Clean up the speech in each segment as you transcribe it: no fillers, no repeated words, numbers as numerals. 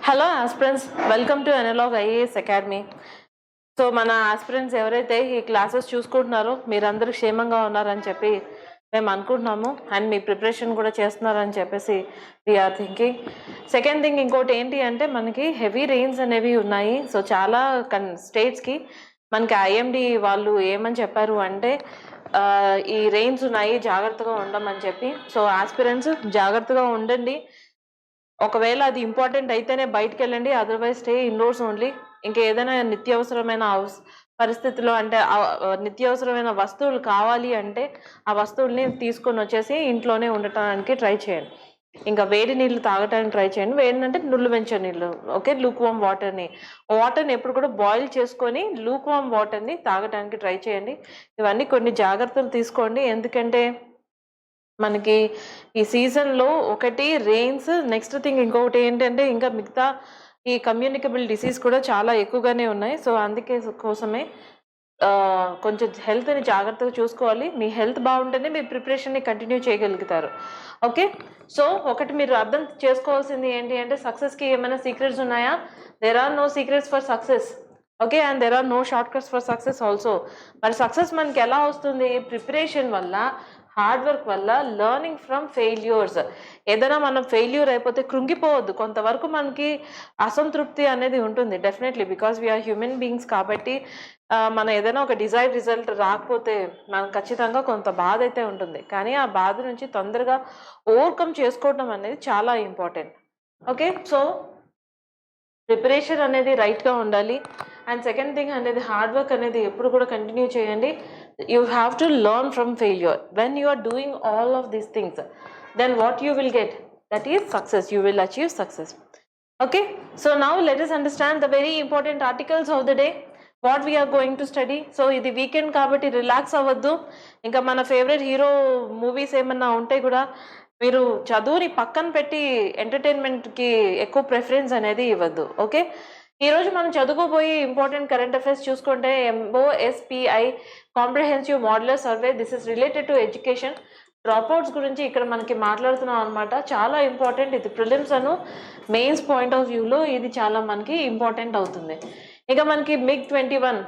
Hello aspirants, welcome to analog IAS academy. So మన aspirants ఎవరైతే ఈ క్లాసెస్ చూసుకుంటున్నారో మీరందరూ క్షేమంగా ఉన్నారని చెప్పి మేము అనుకుంటున్నాము. అండ్ మీ ప్రిపరేషన్ కూడా చేస్తున్నారని చెప్పేసి వీఆర్ థింకింగ్. సెకండ్ థింగ్ ఇంకోటి ఏంటి అంటే మనకి హెవీ రెయిన్స్ అనేవి ఉన్నాయి. సో చాలా స్టేట్స్కి మనకి ఐఎండి వాళ్ళు ఏమని చెప్పారు అంటే ఈ రెయిన్స్ ఉన్నాయి, జాగ్రత్తగా ఉండమని చెప్పి. సో ఆస్పిరెంట్స్ జాగ్రత్తగా ఉండండి. ఒకవేళ అది ఇంపార్టెంట్ అయితేనే బయటకు వెళ్ళండి, అదర్వైజ్ స్టే ఇండోర్స్ ఓన్లీ. ఇంకా ఏదైనా నిత్యావసరమైన పరిస్థితిలో అంటే నిత్యావసరమైన వస్తువులు కావాలి అంటే ఆ వస్తువుల్ని తీసుకొని వచ్చేసి ఇంట్లోనే ఉండటానికి ట్రై చేయండి. ఇంకా వేడి నీళ్ళు తాగటానికి ట్రై చేయండి. వేడి అంటే నుళ్ళు వెంచే నీళ్ళు, ఓకే. లూక్వామ్ వాటర్ని ఎప్పుడు కూడా బాయిల్ చేసుకొని లూక్వామ్ వాటర్ని తాగటానికి ట్రై చేయండి. ఇవన్నీ కొన్ని జాగ్రత్తలు తీసుకోండి. ఎందుకంటే మనకి ఈ సీజన్లో ఒకటి రెయిన్స్, నెక్స్ట్ థింగ్ ఇంకొకటి ఏంటంటే ఇంకా మిగతా ఈ కమ్యూనికబుల్ డిసీజ్ కూడా చాలా ఎక్కువగానే ఉన్నాయి. సో అందుకే కోసమే కొంచెం హెల్త్ని జాగ్రత్తగా చూసుకోవాలి. మీ హెల్త్ బాగుంటేనే మీ ప్రిపరేషన్ని కంటిన్యూ చేయగలుగుతారు, ఓకే. సో ఒకటి మీరు అర్థం చేసుకోవాల్సింది ఏంటి అంటే సక్సెస్కి ఏమైనా సీక్రెట్స్ ఉన్నాయా? There are no secrets for success, okay. And there are no shortcuts for success also. మరి సక్సెస్ మనకి ఎలా వస్తుంది? ప్రిపరేషన్ వల్ల, హార్డ్ వర్క్ వల్ల, లెర్నింగ్ ఫ్రమ్ ఫెయిల్యూర్స్. ఏదైనా మనం ఫెయిల్యూర్ అయిపోతే కృంగిపోవద్దు. కొంతవరకు మనకి అసంతృప్తి అనేది ఉంటుంది definitely, because we are human beings కాబట్టి మనం ఏదైనా ఒక డిజైర్డ్ రిజల్ట్ రాకపోతే మనకు ఖచ్చితంగా కొంత బాధ అయితే ఉంటుంది. కానీ ఆ బాధ నుంచి తొందరగా ఓవర్కమ్ చేసుకోవడం అనేది చాలా ఇంపార్టెంట్, ఓకే. సో ప్రిపరేషన్ అనేది రైట్గా ఉండాలి. అండ్ సెకండ్ థింగ్ అనేది హార్డ్ వర్క్ అనేది ఎప్పుడు కూడా కంటిన్యూ చేయండి. You have to learn from failure. When you are doing all of these things, then what you will get? That is success. You will achieve success. Okay. So now let us understand the very important articles of the day. What we are going to study. So ఇది weekend కాబట్టి relax అవ్వద్దు. ఇంకా మన favourite hero movies ఏమన్నా ఉంటే కూడా మీరు చదువుని పక్కన పెట్టి ఎంటర్టైన్మెంట్కి ఎక్కువ ప్రిఫరెన్స్ అనేది ఇవ్వద్దు, ఓకే. ఈరోజు మనం చదువుకోబోయే ఇంపార్టెంట్ కరెంట్ అఫైర్స్ చూసుకుంటే MOSPI comprehensive modular survey. This is related to education. Dropouts గురించి ఇక్కడ మనకి మాట్లాడుతున్నాం అనమాట. చాలా ఇంపార్టెంట్ ఇది. Prelims Anu mains point of వ్యూలో ఇది చాలా మనకి ఇంపార్టెంట్ అవుతుంది. ఇక మనకి MiG-21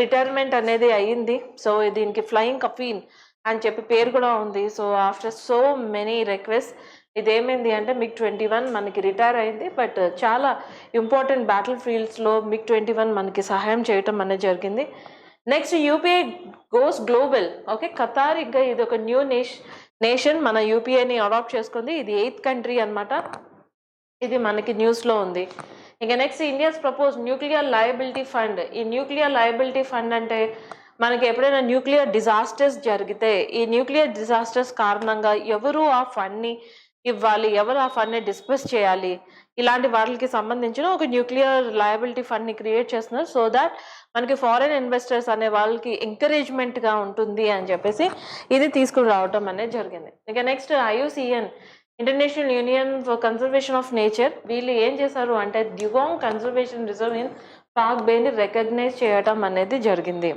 రిటైర్మెంట్ అనేది అయ్యింది. సో దీనికి ఫ్లయింగ్ కఫీన్ అని చెప్పి పేరు కూడా ఉంది. So after so many request ఇదేమైంది అంటే MiG-21 మనకి రిటైర్ అయింది. బట్ చాలా ఇంపార్టెంట్ బ్యాటిల్ ఫీల్డ్స్లో MiG-21 మనకి సహాయం చేయటం అనేది జరిగింది. Next UPI goes global, okay. Qatar ఇంకా ఇది ఒక న్యూ నేషన్ మన యూపీఐని అడాప్ట్ చేసుకుంది. ఇది 8th కంట్రీ అనమాట. ఇది మనకి న్యూస్లో ఉంది. ఇంకా next India's propose nuclear liability fund. ఈ న్యూక్లియర్ లయబిలిటీ ఫండ్ అంటే మనకి ఎప్పుడైనా న్యూక్లియర్ డిజాస్టర్స్ జరిగితే ఈ న్యూక్లియర్ డిజాస్టర్స్ కారణంగా ఎవరు ఆ ఫండ్ని ఇవ్వాలి, ఎవరు ఆ ఫండ్ని డిస్బర్స్ చేయాలి, ఇలాంటి వాటికి సంబంధించిన ఒక న్యూక్లియర్ లయబిలిటీ ఫండ్ని క్రియేట్ చేస్తున్నారు. సో దాట్ మనకి ఫారెన్ ఇన్వెస్టర్స్ అనే వాళ్ళకి ఎంకరేజ్మెంట్గా ఉంటుంది అని చెప్పేసి ఇది తీసుకుని రావటం అనేది జరిగింది. ఇక next IUCN international union for conservation of nature వీళ్ళు ఏం చేశారు అంటే dugong conservation reserve in Palk బేని రికగ్నైజ్ చేయటం అనేది జరిగింది.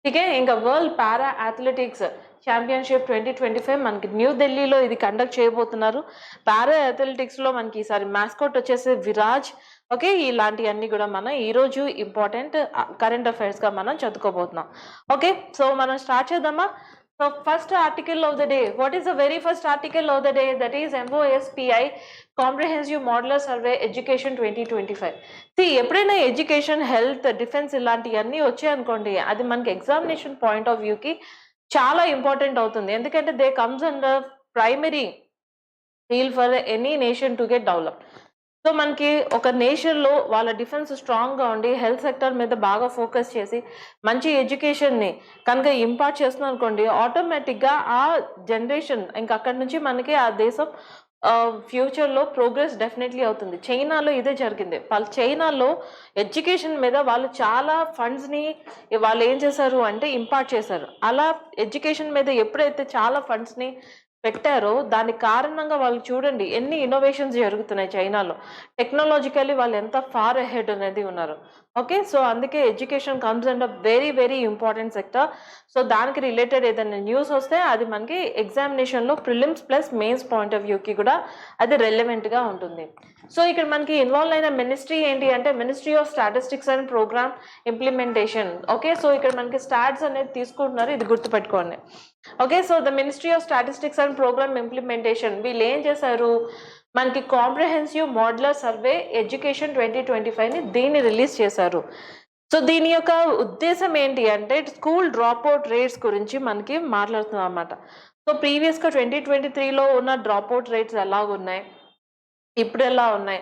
ఓకే. ఇంకా వరల్డ్ పారా అథ్లెటిక్స్ ఛాంపియన్షిప్ 2025 మనకి న్యూఢిల్లీలో ఇది కండక్ట్ చేయబోతున్నారు. పారా అథ్లెటిక్స్లో మనకి ఈసారి మాస్కోట్ వచ్చేసి విరాజ్, ఓకే. ఇలాంటివన్నీ కూడా మనం ఈరోజు ఇంపార్టెంట్ కరెంట్ అఫైర్స్గా మనం చదువుకోబోతున్నాం, ఓకే. సో మనం స్టార్ట్ చేద్దామా? So first article of the day. What is the very first article of the day? That is MOSPI comprehensive modular survey education 2025. ఎప్పుడైనా ఎడ్యుకేషన్, హెల్త్, డిఫెన్స్ ఇలాంటివన్నీ వచ్చాయనుకోండి అది మనకి ఎగ్జామినేషన్ పాయింట్ ఆఫ్ వ్యూకి చాలా important అవుతుంది. ఎందుకంటే they comes under primary field for any nation to get develop. So మనకి ఒక నేషన్లో వాళ్ళ డిఫెన్స్ స్ట్రాంగ్గా ఉండి హెల్త్ సెక్టర్ మీద బాగా ఫోకస్ చేసి మంచి ఎడ్యుకేషన్ని కనుక ఇంపార్ట్ చేస్తున్నాం అనుకోండి ఆటోమేటిక్గా ఆ జనరేషన్ ఇంకా అక్కడి నుంచి మనకి ఆ దేశం ఫ్యూచర్లో ప్రోగ్రెస్ డెఫినెట్లీ అవుతుంది. చైనాలో ఇదే జరిగింది. చైనాలో ఎడ్యుకేషన్ మీద వాళ్ళు చాలా ఫండ్స్ని వాళ్ళు ఏం చేశారు అంటే ఇంపార్ట్ చేశారు. అలా ఎడ్యుకేషన్ మీద ఎప్పుడైతే చాలా ఫండ్స్ని పెట్టారో దాని కారణంగా వాళ్ళు చూడండి ఎన్ని ఇన్నోవేషన్స్ జరుగుతున్నాయి చైనాలో. టెక్నాలజికల్లీ వాళ్ళు ఎంత ఫార్ అహెడ్ అనేది ఉన్నారు. ఓకే, సో అందుకే education comes and very very important sector. So దానికి రిలేటెడ్ ఏదైనా న్యూస్ వస్తే అది మనకి ఎగ్జామినేషన్లో prelims plus mains point of వ్యూకి కూడా అది రెలవెంట్గా ఉంటుంది. సో ఇక్కడ మనకి ఇన్వాల్వ్ అయిన మినిస్ట్రీ ఏంటి అంటే ministry of statistics and programme implementation. Okay, so ఇక్కడ మనకి స్టాట్స్ అనేది తీసుకుంటున్నారు, ఇది గుర్తుపెట్టుకోండి. Okay, so the ministry of statistics and programme implementation వీళ్ళు ఏం చేశారు, మనకి కాంప్రహెన్సివ్ మోడ్యులర్ సర్వే ఎడ్యుకేషన్ 2025ని దీన్ని రిలీజ్ చేశారు. సో దీని యొక్క ఉద్దేశం ఏంటి అంటే స్కూల్ డ్రాప్ అవుట్ రేట్స్ గురించి మనకి మాట్లాడుతున్నాం అన్నమాట. సో ప్రీవియస్గా 2023లో ఉన్న డ్రాప్ అవుట్ రేట్స్ ఎలా ఉన్నాయి, ఇప్పుడు ఎలా ఉన్నాయి,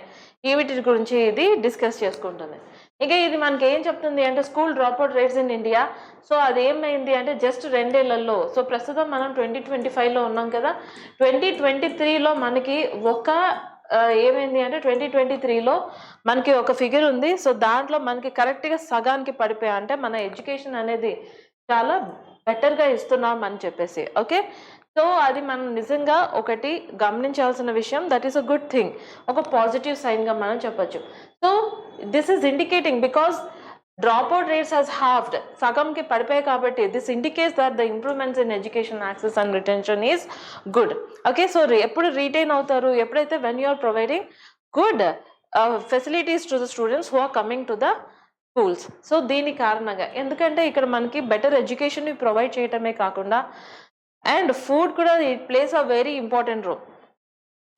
వీటి గురించి ఇది డిస్కస్ చేసుకుంటుంది. ఇక ఇది మనకి ఏం చెప్తుంది అంటే school dropout rates in India. So అదేమైంది అంటే జస్ట్ 2 ఏళ్లలో, సో ప్రస్తుతం మనం 2025లో ఉన్నాం కదా, 2023లో మనకి ఏమైంది అంటే 2023లో మనకి ఒక ఫిగర్ ఉంది. సో దాంట్లో మనకి కరెక్ట్గా సగానికి పడిపోయా, అంటే మన ఎడ్యుకేషన్ అనేది చాలా బెటర్గా ఇస్తున్నాం అని చెప్పేసి. ఓకే, సో అది మనం నిజంగా ఒకటి గమనించాల్సిన విషయం. That is a good thing, ఒక పాజిటివ్ సైన్గా మనం చెప్పొచ్చు. So this is indicating because dropout rates has halved, సగంకి పడిపోయాయి కాబట్టి this indicates that the improvements in education access and retention is good. Okay, so ఎప్పుడు రిటైన్ అవుతారు, ఎప్పుడైతే when you are providing good facilities to the students who are coming to the schools. So దీని కారణంగా, ఎందుకంటే ఇక్కడ మనకి better education provide చేయటమే కాకుండా అండ్ ఫుడ్ కూడా it plays a very important role.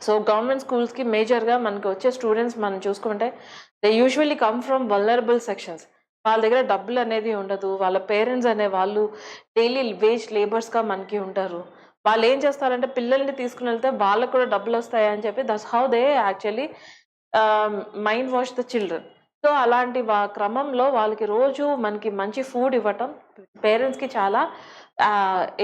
So government స్కూల్స్కి మేజర్గా మనకి వచ్చే స్టూడెంట్స్ మనం చూసుకుంటే they usually come from vulnerable sections. వాళ్ళ దగ్గర డబ్బులు అనేది ఉండదు, వాళ్ళ పేరెంట్స్ అనే వాళ్ళు డైలీ వేజ్ లేబర్స్గా మనకి ఉంటారు. వాళ్ళు ఏం చేస్తారంటే పిల్లల్ని తీసుకుని వెళ్తే వాళ్ళకు కూడా డబ్బులు వస్తాయని చెప్పి that's how they actually mind wash the children. So అలాంటి క్రమంలో వాళ్ళకి రోజు మనకి మంచి ఫుడ్ ఇవ్వటం పేరెంట్స్కి చాలా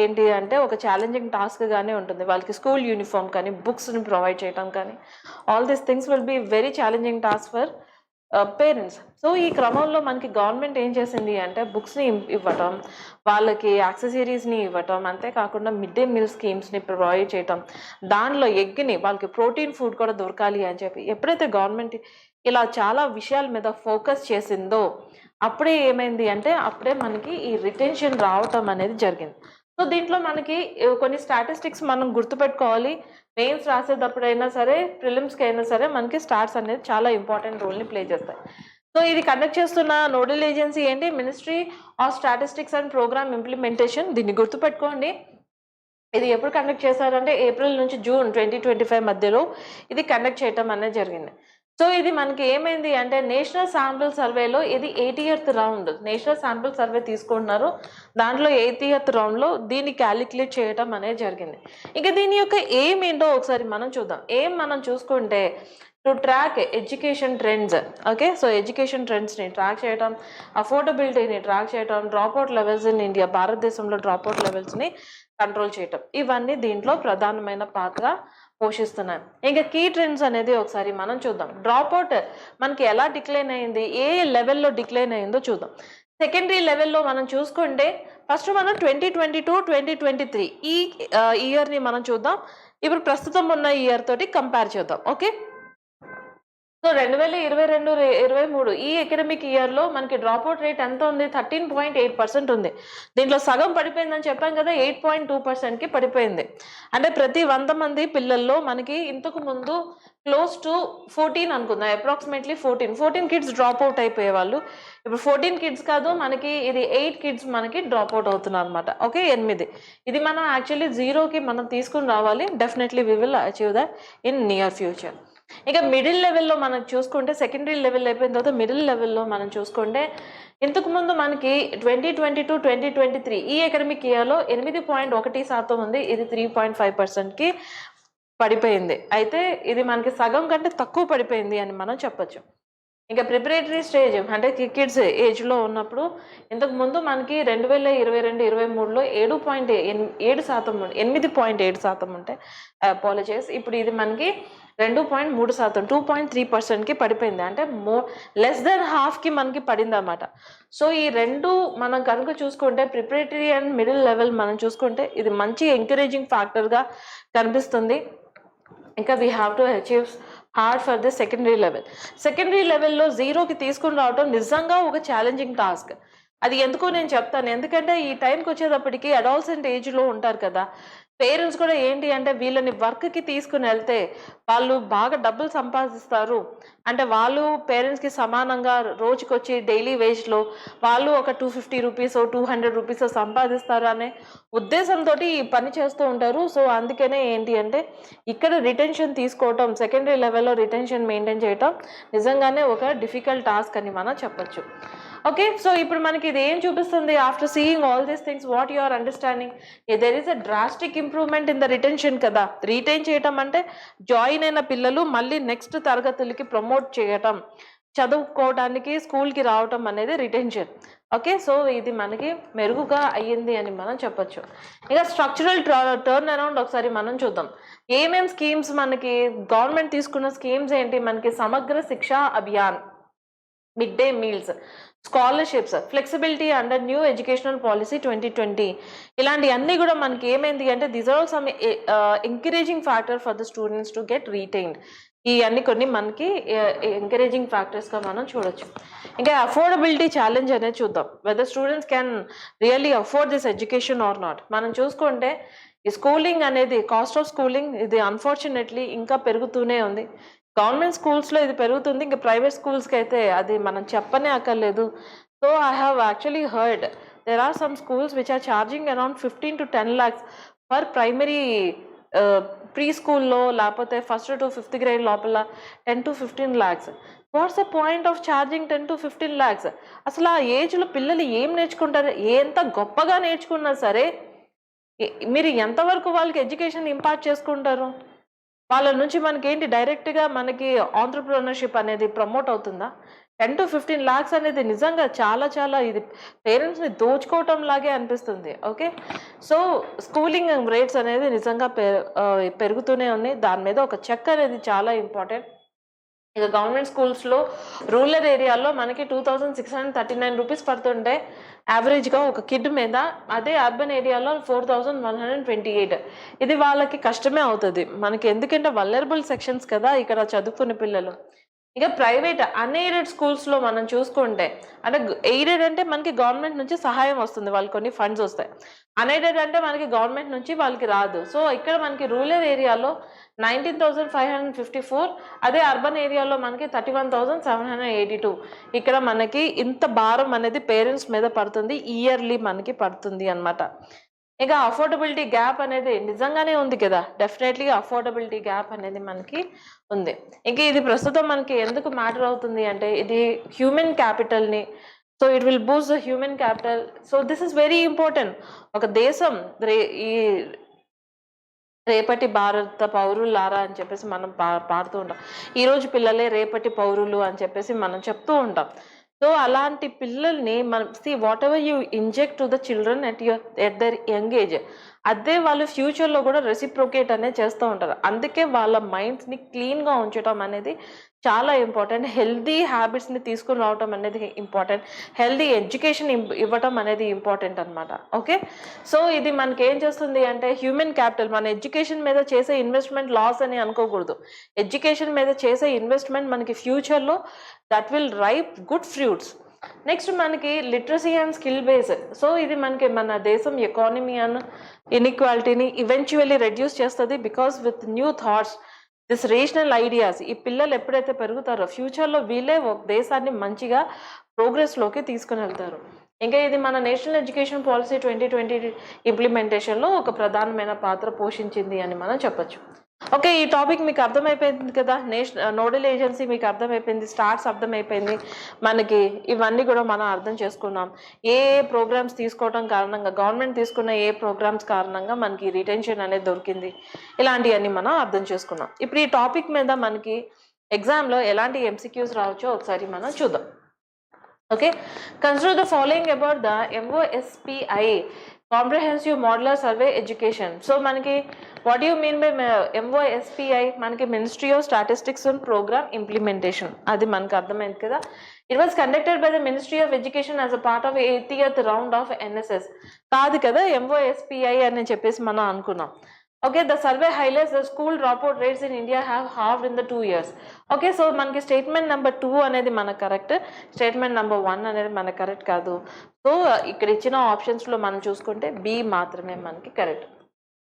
ఏంటి అంటే ఒక ఛాలెంజింగ్ టాస్క్గానే ఉంటుంది. వాళ్ళకి స్కూల్ యూనిఫామ్ కానీ బుక్స్ని ప్రొవైడ్ చేయడం కానీ all these things will be very challenging task for parents. So ఈ క్రమంలో మనకి గవర్నమెంట్ ఏం చేసింది అంటే బుక్స్ని ఇవ్వటం, వాళ్ళకి యాక్సెసరీస్ని ఇవ్వటం, అంతేకాకుండా మిడ్ డే మీల్ స్కీమ్స్ని ప్రొవైడ్ చేయటం, దానిలో ఎగ్ని వాళ్ళకి ప్రోటీన్ ఫుడ్ కూడా దొరకాలి అని చెప్పి ఎప్పుడైతే గవర్నమెంట్ ఇలా చాలా విషయాల మీద ఫోకస్ చేసిందో అప్పుడే ఏమైంది అంటే అప్పుడే మనకి ఈ రిటెన్షన్ రావటం అనేది జరిగింది. సో దీంట్లో మనకి కొన్ని స్టాటిస్టిక్స్ మనం గుర్తుపెట్టుకోవాలి. మెయిన్స్ రాసేటప్పుడైనా సరే ప్రిలిమ్స్కి అయినా సరే మనకి స్టాట్స్ అనేది చాలా ఇంపార్టెంట్ రోల్ని ప్లే చేస్తాయి. సో ఇది కండక్ట్ చేస్తున్న నోడల్ ఏజెన్సీ ఏంటి, ministry of statistics and programme implementation. దీన్ని గుర్తుపెట్టుకోండి. ఇది ఎప్పుడు కండక్ట్ చేశారంటే ఏప్రిల్ నుంచి జూన్ 2025 మధ్యలో ఇది కండక్ట్ చేయటం అనేది జరిగింది. సో ఇది మనకి ఏమైంది అంటే నేషనల్ శాంపుల్ సర్వేలో ఇది 80th round national sample survey తీసుకుంటున్నారు. దాంట్లో 80th రౌండ్లో దీన్ని క్యాలిక్యులేట్ చేయటం అనేది జరిగింది. ఇక దీని యొక్క ఎయిమ్ ఏంటో ఒకసారి మనం చూద్దాం. ఎయిమ్ మనం చూసుకుంటే to track education trends. Okay, so education ట్రెండ్స్ని ట్రాక్ చేయటం, అఫోర్డబిలిటీని ట్రాక్ చేయటం, డ్రాప్అవుట్ లెవెల్స్ ఇన్ ఇండియా, భారతదేశంలో డ్రాప్అవుట్ లెవెల్స్ని కంట్రోల్ చేయటం, ఇవన్నీ దీంట్లో ప్రధానమైన పాత్ర పోషిస్తున్నాయి. ఇంకా కీ ట్రెండ్స్ అనేది ఒకసారి మనం చూద్దాం. డ్రాప్అవుట్ మనకి ఎలా డిక్లైన్ అయింది, ఏ లెవెల్లో డిక్లైన్ అయిందో చూద్దాం. సెకండరీ లెవెల్లో మనం చూసుకుంటే ఫస్ట్ మనం 2022-2023 ఈ ఇయర్ని మనం చూద్దాం. ఇప్పుడు ప్రస్తుతం ఉన్న ఇయర్ తోటి కంపేర్ చేద్దాం. ఓకే, సో 2022-23 ఈ అకాడమిక్ ఇయర్లో మనకి డ్రాప్అవుట్ రేట్ ఎంత ఉంది, 13.8% ఉంది. దీంట్లో సగం పడిపోయిందని చెప్పాం కదా, 8.2%కి పడిపోయింది. అంటే ప్రతి 100 మంది పిల్లల్లో మనకి ఇంతకు ముందు క్లోజ్ టు 14 అనుకుందాం, అప్రాక్సిమేట్లీ 14 కిడ్స్ డ్రాప్అవుట్ అయిపోయేవాళ్ళు. ఇప్పుడు 14 కిడ్స్ కాదు, మనకి ఇది 8 కిడ్స్ మనకి డ్రాప్అవుట్ అవుతున్నారు అనమాట. ఓకే, 8. ఇది మనం యాక్చువల్లీ 0కి మనం తీసుకుని రావాలి. Definitely we will achieve that in near future. ఇక మిడిల్ లెవెల్లో మనం చూసుకుంటే సెకండరీ లెవెల్ అయిపోయిన తర్వాత మిడిల్ లెవెల్లో మనం చూసుకుంటే ఇంతకుముందు మనకి 2022-2023 ఈ అకాడమిక్ ఇయర్లో 8.1% ఉంది. ఇది 3.5%కి పడిపోయింది. అయితే ఇది మనకి సగం కంటే తక్కువ పడిపోయింది అని మనం చెప్పొచ్చు. ఇంకా ప్రిపరేటరీ స్టేజ్ అంటే కిడ్స్ ఏజ్లో ఉన్నప్పుడు ఇంతకుముందు మనకి 2022-23లో 7.7% 8.7% ఉంటే అపాలజైస్, ఇప్పుడు ఇది మనకి 2.3% 2.3%కి పడిపోయింది. అంటే లెస్ దెన్ హాఫ్కి మనకి పడింది అన్నమాట. సో ఈ రెండు మనం కనుక చూసుకుంటే ప్రిపరేటరీ అండ్ మిడిల్ లెవెల్ మనం చూసుకుంటే ఇది మంచి ఎంకరేజింగ్ ఫ్యాక్టర్గా కనిపిస్తుంది. ఇంకా we have to achieve hard for the secondary లెవెల్లో జీరోకి తీసుకుని రావడం నిజంగా ఒక ఛాలెంజింగ్ టాస్క్. అది ఎందుకో నేను చెప్తాను. ఎందుకంటే ఈ టైంకి వచ్చేటప్పటికి అడాల్సెంట్ ఏజ్లో ఉంటారు కదా, పేరెంట్స్ కూడా ఏంటి అంటే వీళ్ళని వర్క్కి తీసుకుని వెళ్తే వాళ్ళు బాగా డబ్బులు సంపాదిస్తారు, అంటే వాళ్ళు పేరెంట్స్కి సమానంగా రోజుకి వచ్చి డైలీ వేజ్లో వాళ్ళు ఒక 250 రూపీస్ 200 రూపీస్ సంపాదిస్తారు అనే ఉద్దేశంతో ఈ పని చేస్తూ ఉంటారు. సో అందుకనే ఏంటి అంటే ఇక్కడ రిటెన్షన్ తీసుకోవటం, సెకండరీ లెవెల్లో రిటెన్షన్ మెయింటైన్ చేయటం నిజంగానే ఒక డిఫికల్ట్ టాస్క్ అని మనం చెప్పచ్చు. ఓకే, సో ఇప్పుడు మనకి ఇది ఏం చూపిస్తుంది? After seeing all these things what you are understanding, there is a drastic improvement in the retention కదా. రిటైన్ చేయటం అంటే జాయిన్ అయిన పిల్లలు మళ్ళీ నెక్స్ట్ తరగతులకి ప్రమోట్ చేయటం, చదువుకోవడానికి స్కూల్కి రావటం అనేది రిటెన్షన్. ఓకే, సో ఇది మనకి మెరుగుగా అయ్యింది అని మనం చెప్పచ్చు. ఇక స్ట్రక్చరల్ టర్న్ అరౌండ్ ఒకసారి మనం చూద్దాం. ఏమేం స్కీమ్స్ మనకి గవర్నమెంట్ తీసుకున్న స్కీమ్స్ ఏంటి? మనకి Samagra Shiksha Abhiyan, mid day meals, scholarships, flexibility under new educational policy 2020, ఇలాంటి అన్నీ కూడా మనకి ఏమైంది అంటే these are all some encouraging factor for the students to get retained. ఈ అన్ని కొన్ని మనకి ఎంకరేజింగ్ ఫ్యాక్టర్స్గా మనం చూడొచ్చు. ఇంకా అఫోర్డబిలిటీ ఛాలెంజ్ అనేది చూద్దాం. Whether students can really afford this education or not. మనం చూసుకుంటే ఈ స్కూలింగ్ అనేది, కాస్ట్ ఆఫ్ స్కూలింగ్ ఇది అన్ఫార్చునేట్లీ ఇంకా పెరుగుతూనే ఉంది. గవర్నమెంట్ స్కూల్స్లో ఇది పెరుగుతుంది, ఇంకా ప్రైవేట్ స్కూల్స్కి అయితే అది మనం చెప్పనే అక్కర్లేదు. So I have actually heard there are some schools which are charging around 15 to 10 lakhs for primary pre స్కూల్లో, లేకపోతే 1st to 5th grade లోపల 10 to 15 lakhs. What's the point of charging 10 to 15 lakhs? అసలు ఆ ఏజ్లో పిల్లలు ఏం నేర్చుకుంటారు? ఎంత గొప్పగా నేర్చుకున్నా సరే మీరు ఎంతవరకు వాళ్ళకి ఎడ్యుకేషన్ ఇంపార్ట్ చేసుకుంటారు? వాళ్ళ నుంచి మనకి ఏంటి డైరెక్ట్గా మనకి ఆంటర్ప్రినర్షిప్ అనేది ప్రమోట్ అవుతుందా? 10 to 15 lakhs అనేది నిజంగా చాలా చాలా ఇది పేరెంట్స్ని దోచుకోవటం లాగే అనిపిస్తుంది. ఓకే, సో స్కూలింగ్ రేట్స్ అనేది నిజంగా పెరుగుతూనే ఉన్నాయి. దాని మీద ఒక చెక్ అనేది చాలా ఇంపార్టెంట్. ఇక గవర్నమెంట్ స్కూల్స్లో రూరల్ ఏరియాలో మనకి 2639 రూపీస్ పడుతుంటే యావరేజ్గా ఒక కిడ్ మీద, అదే అర్బన్ ఏరియాలో 4128. ఇది వాళ్ళకి కష్టమే అవుతుంది మనకి, ఎందుకంటే వల్నరబుల్ సెక్షన్స్ కదా ఇక్కడ చదువుకునే పిల్లలు. ఇక ప్రైవేట్ అన్ఎయిడెడ్ స్కూల్స్లో మనం చూసుకుంటే, అంటే ఎయిడెడ్ అంటే మనకి గవర్నమెంట్ నుంచి సహాయం వస్తుంది, వాళ్ళకి కొన్ని ఫండ్స్ వస్తాయి. అన్ఎయిడెడ్ అంటే మనకి గవర్నమెంట్ నుంచి వాళ్ళకి రాదు. సో ఇక్కడ మనకి రూరల్ ఏరియాలో 19,554, అదే అర్బన్ ఏరియాలో మనకి 31,782. ఇక్కడ మనకి ఇంత భారం అనేది పేరెంట్స్ మీద పడుతుంది, ఇయర్లీ మనకి పడుతుంది అన్నమాట. ఇక అఫోర్డబిలిటీ గ్యాప్ అనేది నిజంగానే ఉంది కదా, డెఫినెట్లీ అఫోర్డబిలిటీ గ్యాప్ అనేది మనకి ఉంది. ఇంక ఇది ప్రస్తుతం మనకి ఎందుకు మ్యాటర్ అవుతుంది అంటే ఇది హ్యూమన్ క్యాపిటల్ని, so it will boost the human capital. So this is very important. ఒక దేశం ఈ రేపటి భారత పౌరులారా అని చెప్పేసి మనం పాడుతూ ఉంటాం. ఈరోజు పిల్లలే రేపటి పౌరులు అని చెప్పేసి మనం చెప్తూ ఉంటాం. సో అలాంటి పిల్లల్ని మనం whatever you inject to the children at their young age, అదే వాళ్ళు ఫ్యూచర్లో కూడా రెసిప్రోకేట్ అనేది చేస్తూ ఉంటారు. అందుకే వాళ్ళ మైండ్స్ని క్లీన్గా ఉంచడం అనేది చాలా ఇంపార్టెంట్. హెల్దీ హ్యాబిట్స్ని తీసుకుని రావటం అనేది ఇంపార్టెంట్. హెల్దీ ఎడ్యుకేషన్ ఇవ్వటం అనేది ఇంపార్టెంట్ అనమాట. ఓకే, సో ఇది మనకి ఏం చేస్తుంది అంటే హ్యూమన్ క్యాపిటల్, మన ఎడ్యుకేషన్ మీద చేసే ఇన్వెస్ట్మెంట్ లాస్ అని అనుకోకూడదు. ఎడ్యుకేషన్ మీద చేసే ఇన్వెస్ట్మెంట్ మనకి ఫ్యూచర్లో that will ripe good fruits. Next మనకి literacy and skill base. So ఇది మనకి మన దేశం ఎకానమీ అండ్ ఇన్ఈక్వాలిటీని ఈవెన్చువల్లీ రెడ్యూస్ చేస్తుంది. Because with new thoughts, this rational ideas, ఈ పిల్లలు ఎప్పుడైతే పెరుగుతారో ఫ్యూచర్లో వీళ్ళే ఒక దేశాన్ని మంచిగా ప్రోగ్రెస్లోకి తీసుకుని వెళ్తారు. ఇంకా ఇది మన నేషనల్ ఎడ్యుకేషన్ పాలసీ 2020 ఇంప్లిమెంటేషన్లో ఒక ప్రధానమైన పాత్ర పోషించింది అని మనం చెప్పచ్చు. ఓకే, ఈ టాపిక్ మీకు అర్థమైపోయింది కదా. నోడల్ ఏజెన్సీ మీకు అర్థమైపోయింది, స్టార్ట్స్ అర్థమైపోయింది, మనకి ఇవన్నీ కూడా మనం అర్థం చేసుకున్నాం. ఏ ప్రోగ్రామ్స్ తీసుకోవడం కారణంగా, గవర్నమెంట్ తీసుకున్న ఏ ప్రోగ్రామ్స్ కారణంగా మనకి రిటెన్షన్ అనేది దొరికింది, ఇలాంటివన్నీ మనం అర్థం చేసుకున్నాం. ఇప్పుడు ఈ టాపిక్ మీద మనకి ఎగ్జామ్లో ఎలాంటి ఎంసీక్యూస్ రావచ్చో ఒకసారి మనం చూద్దాం. Okay, consider the following about the MOSPI, Comprehensive Modular Survey Education. So manaki, what do you mean by MOSPI? Manaki Ministry of Statistics and Program Implementation. Adi manaki ardhamaindi kada. It was conducted by the Ministry of Education as a part of 80th round of NSS. Kaadu kada MOSPI ani cheppesi mana anukunnam. Okay, the survey highlights the school dropout rates in India have halved in the 2 years. Okay, so manaki statement number 2 అనేది మన correct, statement number 1 అనేది మన correct కాదు. So ఇక్కడ ఇచ్చిన options లో మనం చూసుకుంటే బి మాత్రమే మనకి correct.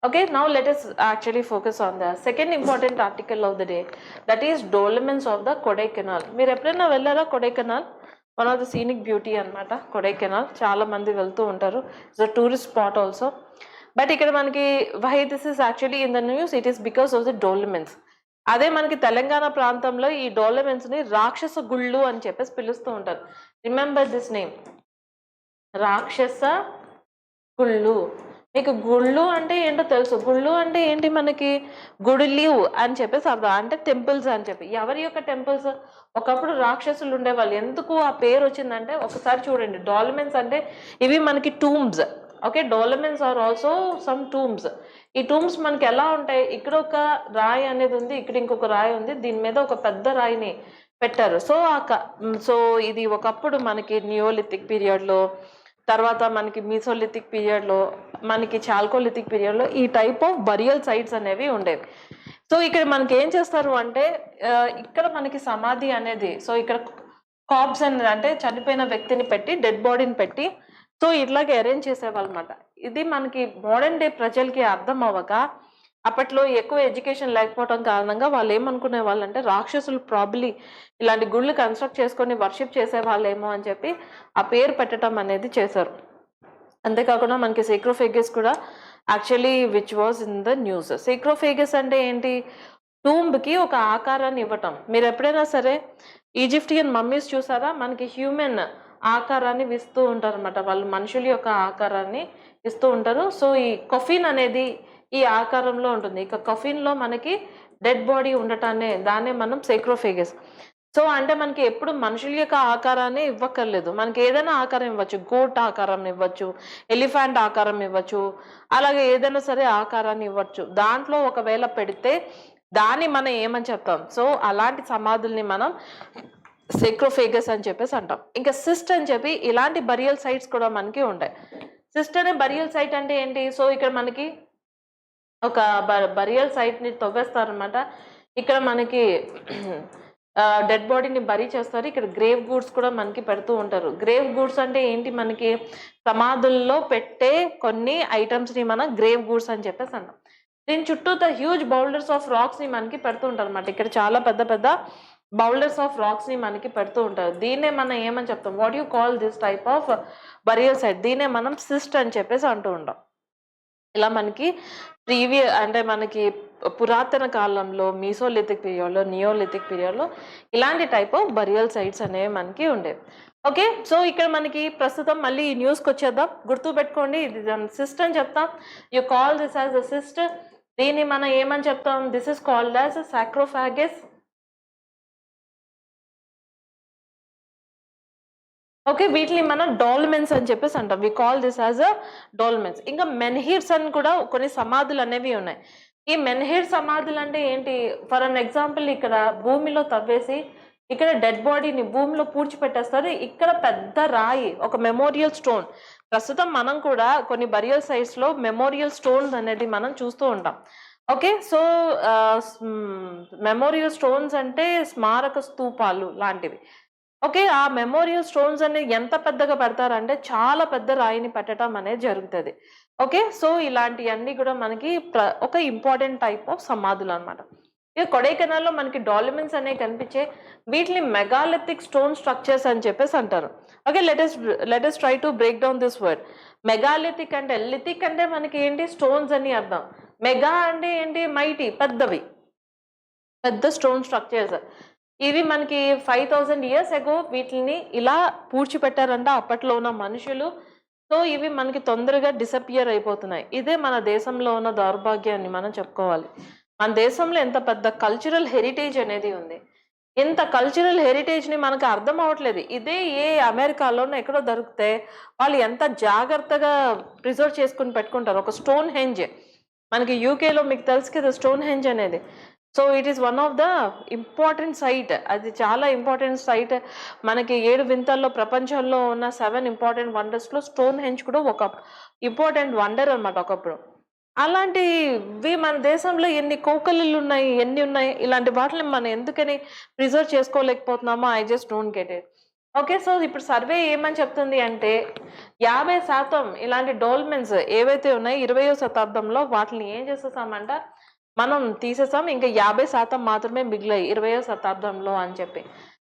Okay, now let us actually focus on the second important article of the day, that is Dolomens of the Kodaikanal. మీరు ఎప్పుడైనా వెళ్ళారా Kodaikanal? One of the scenic beauty అన్నమాట కొడైకెనాల్, చాలా మంది వెళ్తూ ఉంటారు. It's a tourist spot also. But ఇక్కడ మనకి why this is actually in the news, it is because of the dolmens. అదే మనకి తెలంగాణ ప్రాంతంలో ఈ డోలమెన్స్ ని రాక్షస గుళ్ళు అని చెప్పేసి పిలుస్తూ ఉంటారు. రిమెంబర్ దిస్ నేమ్, రాక్షస గుళ్ళు. మీకు గుళ్ళు అంటే ఏంటో తెలుసు, గుళ్ళు అంటే ఏంటి, మనకి గుడిలు అని చెప్పేసి అర్థం, అంటే టెంపుల్స్ అని చెప్పి. ఎవరి యొక్క టెంపుల్స్? ఒకప్పుడు రాక్షసులు ఉండేవాళ్ళు. ఎందుకు ఆ పేరు వచ్చిందంటే ఒకసారి చూడండి, డోలమెన్స్ అంటే ఇవి మనకి tombs. Okay, dolmens are also some tombs. ఈ టూమ్స్ మనకి ఎలా ఉంటాయి, ఇక్కడ ఒక రాయి అనేది ఉంది, ఇక్కడ ఇంకొక రాయి ఉంది, దీని మీద ఒక పెద్ద రాయిని పెట్టారు. సో ఇది ఒకప్పుడు మనకి నియోలిథిక్ పీరియడ్లో, తర్వాత మనకి మీసోలిథిక్ పీరియడ్లో, మనకి చాల్కోలిథిక్ పీరియడ్లో ఈ టైప్ ఆఫ్ బరియల్ సైట్స్ అనేవి ఉండేవి. సో ఇక్కడ మనకి ఏం చేస్తారు అంటే ఇక్కడ మనకి సమాధి అనేది, సో ఇక్కడ కాప్స్ అనేది అంటే చనిపోయిన వ్యక్తిని పెట్టి, డెడ్ బాడీని పెట్టి, సో ఇట్లాగే అరేంజ్ చేసేవాళ్ళు అనమాట. ఇది మనకి మోడర్న్ డే ప్రజలకి అర్థం అవ్వక, అప్పట్లో ఎక్కువ ఎడ్యుకేషన్ లేకపోవడం కారణంగా వాళ్ళు ఏమనుకునే వాళ్ళు అంటే రాక్షసులు ప్రాబ్లీ ఇలాంటి గుళ్ళు కన్స్ట్రక్ట్ చేసుకొని వర్షిప్ చేసే వాళ్ళేమో అని చెప్పి ఆ పేరు పెట్టడం అనేది చేశారు. అంతేకాకుండా మనకి సేక్రోఫేగస్ కూడా actually which was in the news. Sarcophagus అంటే ఏంటి, టూంబ్కి ఒక ఆకారాన్ని ఇవ్వటం. మీరు ఎప్పుడైనా సరే ఈజిప్టియన్ మమ్మీస్ చూసారా, మనకి హ్యూమన్ ఆకారాన్ని ఇస్తూ ఉంటారు అనమాట, వాళ్ళు మనుషుల యొక్క ఆకారాన్ని ఇస్తూ ఉంటారు. సో ఈ కొఫిన్ అనేది ఈ ఆకారంలో ఉంటుంది. ఇక కఫిన్లో మనకి డెడ్ బాడీ ఉండటాన్ని దాన్నే మనం సేక్రోఫేగస్. సో అంటే మనకి ఎప్పుడు మనుషుల యొక్క ఆకారాన్ని ఇవ్వక్కర్లేదు, మనకి ఏదైనా ఆకారం ఇవ్వచ్చు. గోట్ ఆకారం ఇవ్వచ్చు, ఎలిఫెంట్ ఆకారం ఇవ్వచ్చు, అలాగే ఏదైనా సరే ఆకారాన్ని ఇవ్వచ్చు. దాంట్లో ఒకవేళ పెడితే దాన్ని మనం ఏమని చెప్తాం, సో అలాంటి సమాధుల్ని మనం సేక్రోఫేగస్ అని చెప్పేసి అంటాం. ఇంకా సిస్ట్ అని చెప్పి ఇలాంటి బరియల్ సైట్స్ కూడా మనకి ఉంటాయి. సిస్ట్ అనే బరియల్ సైట్ అంటే ఏంటి, సో ఇక్కడ మనకి ఒక బరియల్ సైట్ని తవ్వేస్తారనమాట. ఇక్కడ మనకి డెడ్ బాడీని బరీ చేస్తారు. ఇక్కడ గ్రేవ్ గూడ్స్ కూడా మనకి పెడుతూ ఉంటారు. గ్రేవ్ గూడ్స్ అంటే ఏంటి, మనకి సమాధుల్లో పెట్టే కొన్ని ఐటమ్స్ని మనం గ్రేవ్ గూడ్స్ అని చెప్పేసి అంటాం. దీని చుట్టూ హ్యూజ్ బౌల్డర్స్ ఆఫ్ రాక్స్ని మనకి పెడుతూ ఉంటారు అనమాట. ఇక్కడ చాలా పెద్ద పెద్ద బౌల్డర్స్ ఆఫ్ రాక్స్ని మనకి పెడుతూ ఉంటారు. దీన్నే మనం ఏమని చెప్తాం, what you call this type of burial site, దీన్నే మనం సిస్ట్ అని చెప్పేసి అంటూ ఉంటాం. ఇలా మనకి అంటే మనకి పురాతన కాలంలో, మీసోలిథిక్ పీరియడ్లో, నియోలిథిక్ పీరియడ్లో ఇలాంటి టైప్ ఆఫ్ బరియల్ సైట్స్ అనేవి మనకి ఉండేవి. ఓకే, సో ఇక్కడ మనకి ప్రస్తుతం మళ్ళీ ఈ న్యూస్కి వచ్చేద్దాం. గుర్తు పెట్టుకోండి, ఇది సిస్ట్ అని చెప్తాం. You call this as a cist. దీన్ని మనం ఏమని చెప్తాం, this is called as sarcophagus. Okay, వీటిని మనం డోల్మెన్స్ అని చెప్పేసి అంటాం. We call this as a dolmens. ఇంకా మెన్హిర్స్ అని కూడా కొన్ని సమాధులు అనేవి ఉన్నాయి. ఈ మెన్హిర్ సమాధులు అంటే ఏంటి, ఫర్ అన్ ఎగ్జాంపుల్ ఇక్కడ భూమిలో తవ్వేసి ఇక్కడ డెడ్ బాడీని భూమిలో పూడ్చిపెట్టేస్తారు. ఇక్కడ పెద్ద రాయి, ఒక మెమోరియల్ స్టోన్. ప్రస్తుతం మనం కూడా కొన్ని బరియల్ సైట్స్లో మెమోరియల్ స్టోన్స్ అనేది మనం చూస్తూ ఉంటాం. ఓకే, సో మెమోరియల్ స్టోన్స్ అంటే స్మారక స్తూపాలు లాంటివి. ఓకే, ఆ మెమోరియల్ స్టోన్స్ అనేది ఎంత పెద్దగా పెడతారంటే చాలా పెద్ద రాయిని పెట్టడం అనేది జరుగుతుంది. ఓకే, సో ఇలాంటివన్నీ కూడా మనకి ఒక ఇంపార్టెంట్ టైప్ ఆఫ్ సమాధులు అనమాట. ఇక కొడైకెనాల్లో మనకి డాల్మెన్స్ అనేవి కనిపించే వీటిని మెగాలిథిక్ స్టోన్ స్ట్రక్చర్స్ అని చెప్పేసి అంటారు. Okay, let us try to break down this word. Megalithic అంటే, లిథిక్ అంటే మనకి ఏంటి, స్టోన్స్ అని అర్థం. మెగా అంటే ఏంటి, మైటీ, పెద్దవి, పెద్ద స్టోన్ స్ట్రక్చర్స్. ఇవి మనకి 5000 years ago వీటిని ఇలా పూడ్చిపెట్టారంట అప్పట్లో ఉన్న మనుషులు. సో ఇవి మనకి తొందరగా డిసపియర్ అయిపోతున్నాయి. ఇదే మన దేశంలో ఉన్న దౌర్భాగ్యాన్ని మనం చెప్పుకోవాలి. మన దేశంలో ఎంత పెద్ద కల్చరల్ హెరిటేజ్ అనేది ఉంది. ఇంత కల్చరల్ హెరిటేజ్ని మనకు అర్థం అవ్వట్లేదు. ఇదే ఏ అమెరికాలోనో ఎక్కడో దొరికితే వాళ్ళు ఎంత జాగ్రత్తగా ప్రిజర్వ్ చేసుకుని పెట్టుకుంటారు. ఒక స్టోన్ హెంజ్ మనకి యూకేలో మీకు తెలుసు కదా స్టోన్ హెంజ్ అనేది. So it is one of the important site. అది చాలా ఇంపార్టెంట్ సైట్. మనకి 7 వింతల్లో ప్రపంచంలో ఉన్న 7 ఇంపార్టెంట్ వండర్స్లో స్టోన్ హెంజ్ కూడా ఒక ఇంపార్టెంట్ వండర్ అనమాట ఒకప్పుడు. అలాంటివి మన దేశంలో ఎన్ని కోకలిళ్ళు ఉన్నాయి, ఎన్ని ఉన్నాయి. ఇలాంటి వాటిని మనం ఎందుకని ప్రిజర్వ్ చేసుకోలేకపోతున్నామో I just don't get it. Okay, so ఇప్పుడు సర్వే ఏమని చెప్తుంది అంటే 50% ఇలాంటి డోల్మెన్స్ ఏవైతే ఉన్నాయో 20వ శతాబ్దంలో వాటిని ఏం చేసేసామంట మనం తీసేసాం. ఇంకా 50% మాత్రమే మిగిలాయి 20వ శతాబ్దంలో అని చెప్పి.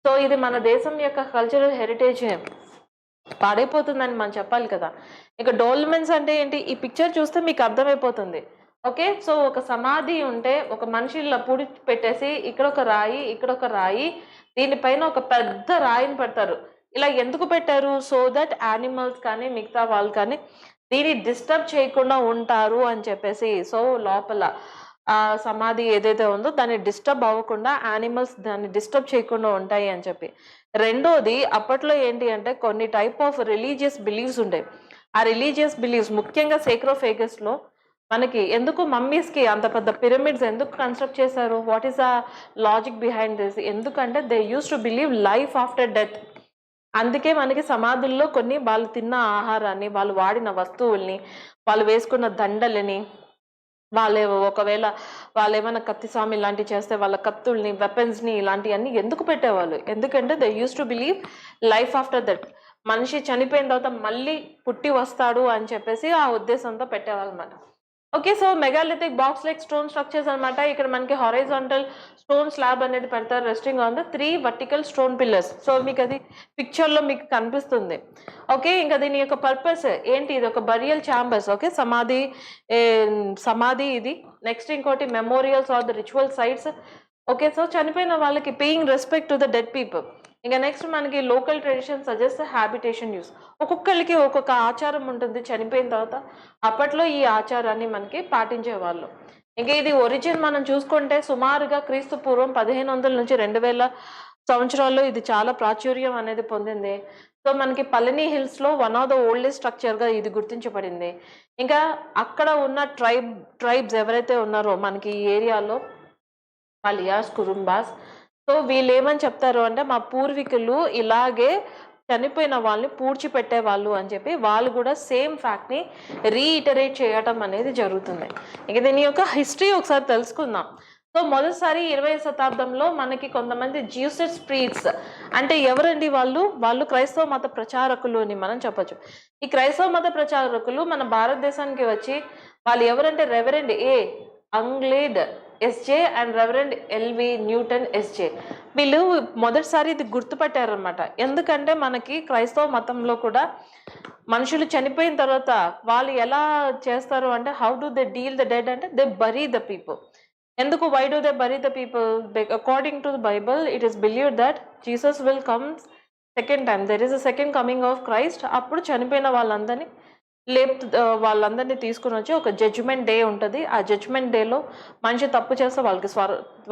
సో ఇది మన దేశం యొక్క కల్చరల్ హెరిటేజ్ పాడైపోతుందని మనం చెప్పాలి కదా. ఇక డోల్మెన్స్ అంటే ఏంటి, ఈ పిక్చర్ చూస్తే మీకు అర్థమైపోతుంది. ఓకే, సో ఒక సమాధి ఉంటే ఒక మనిషి ఇలా పూడి పెట్టేసి ఇక్కడ ఒక రాయి, ఇక్కడ ఒక రాయి, దీనిపైన ఒక పెద్ద రాయిని పెడతారు. ఇలా ఎందుకు పెట్టారు? సో దట్ యానిమల్స్ కానీ మిగతా వాళ్ళు కానీ దీన్ని డిస్టర్బ్ చేయకుండా ఉంటారు అని చెప్పేసి. సో లోపల సమాధి ఏదైతే ఉందో దాన్ని డిస్టర్బ్ అవ్వకుండా, యానిమల్స్ దాన్ని డిస్టర్బ్ చేయకుండా ఉంటాయి అని చెప్పి. రెండోది, అప్పట్లో ఏంటి అంటే కొన్ని టైప్ ఆఫ్ రిలీజియస్ బిలీవ్స్ ఉండేవి. ఆ రిలీజియస్ బిలీవ్స్ ముఖ్యంగా సేక్రోఫేగస్లో మనకి ఎందుకు మమ్మీస్కి అంత పెద్ద పిరమిడ్స్ ఎందుకు కన్స్ట్రక్ట్ చేశారు? What is the logic behind this? ఎందుకంటే they use to believe life after death. అందుకే మనకి సమాధుల్లో కొన్ని వాళ్ళు తిన్న ఆహారాన్ని, వాళ్ళు వాడిన వస్తువుల్ని, వాళ్ళు వేసుకున్న దండలని, ఒకవేళ వాళ్ళు ఏమైనా కత్తి స్వామి ఇలాంటివి చేస్తే వాళ్ళ కత్తుల్ని, వెపన్స్ని ఇలాంటివన్నీ ఎందుకు పెట్టేవాళ్ళు? ఎందుకంటే they use to believe life after that. మనిషి చనిపోయిన తర్వాత మళ్ళీ పుట్టి వస్తాడు అని చెప్పేసి ఆ ఉద్దేశంతో పెట్టేవాళ్ళు అన్నమాట. Okay, so megalithic box like stone structures అనమాట. ఇక్కడ మనకి హారైజాంటల్ స్టోన్ స్లాబ్ అనేది పెడతారు resting on the 3 vertical stone pillars. So మీకు అది పిక్చర్లో మీకు కనిపిస్తుంది. ఓకే, ఇంకా దీని యొక్క పర్పస్ ఏంటి? ఇది ఒక బరియల్ ఛాంబర్స్. ఓకే, సమాధి ఇది. నెక్స్ట్ ఇంకోటి memorials are the ritual sites. Okay, so చనిపోయిన వాళ్ళకి paying respect to the dead people. ఇంకా నెక్స్ట్ మనకి local tradition suggest habitation use. ఒక్కొక్కరికి ఒక్కొక్క ఆచారం ఉంటుంది చనిపోయిన తర్వాత. అప్పట్లో ఈ ఆచారాన్ని మనకి పాటించేవాళ్ళు. ఇంకా ఇది ఒరిజిన్ మనం చూసుకుంటే సుమారుగా క్రీస్తు పూర్వం 1500 నుంచి 2000 సంవత్సరాల్లో ఇది చాలా ప్రాచుర్యం అనేది పొందింది. సో మనకి పళని హిల్స్లో వన్ ఆఫ్ ద ఓల్డెస్ట్ స్ట్రక్చర్గా ఇది గుర్తించబడింది. ఇంకా అక్కడ ఉన్న ట్రైబ్స్ ఎవరైతే ఉన్నారో మనకి ఈ ఏరియాలో పలియాస్, కురుంబాస్, సో వీళ్ళు ఏమని చెప్తారు అంటే మా పూర్వీకులు ఇలాగే చనిపోయిన వాళ్ళని పూడ్చిపెట్టేవాళ్ళు అని చెప్పి వాళ్ళు కూడా సేమ్ ఫ్యాక్ట్ని రీఇటరేట్ చేయటం అనేది జరుగుతుంది. ఇక దీని యొక్క హిస్టరీ ఒకసారి తెలుసుకుందాం. సో మొదటిసారి 20వ శతాబ్దంలో మనకి కొంతమంది జ్యూసెస్ స్ప్రీట్స్ అంటే ఎవరండి వాళ్ళు క్రైస్తవ మత ప్రచారకులు అని మనం చెప్పచ్చు. ఈ క్రైస్తవ మత ప్రచారకులు మన భారతదేశానికి వచ్చి వాళ్ళు ఎవరంటే reverend A Anglade SJ and reverend LV Newton SJ. వీళ్ళు మొదటిసారి ఇది గుర్తుపట్టారనమాట. ఎందుకంటే మనకి క్రైస్తవ మతంలో కూడా మనుషులు చనిపోయిన తర్వాత వాళ్ళు ఎలా చేస్తారు అంటే how do they deal the dead అంటే దే బరీ ద పీపుల్. ఎందుకు? Why do they bury the people? According to the Bible it is believed that Jesus will come second time. There is a second coming of Christ. అప్పుడు చనిపోయిన వాళ్ళందరినీ తీసుకుని వచ్చి ఒక judgement day ఉంటుంది. ఆ judgement డేలో మనిషి తప్పు చేస్తే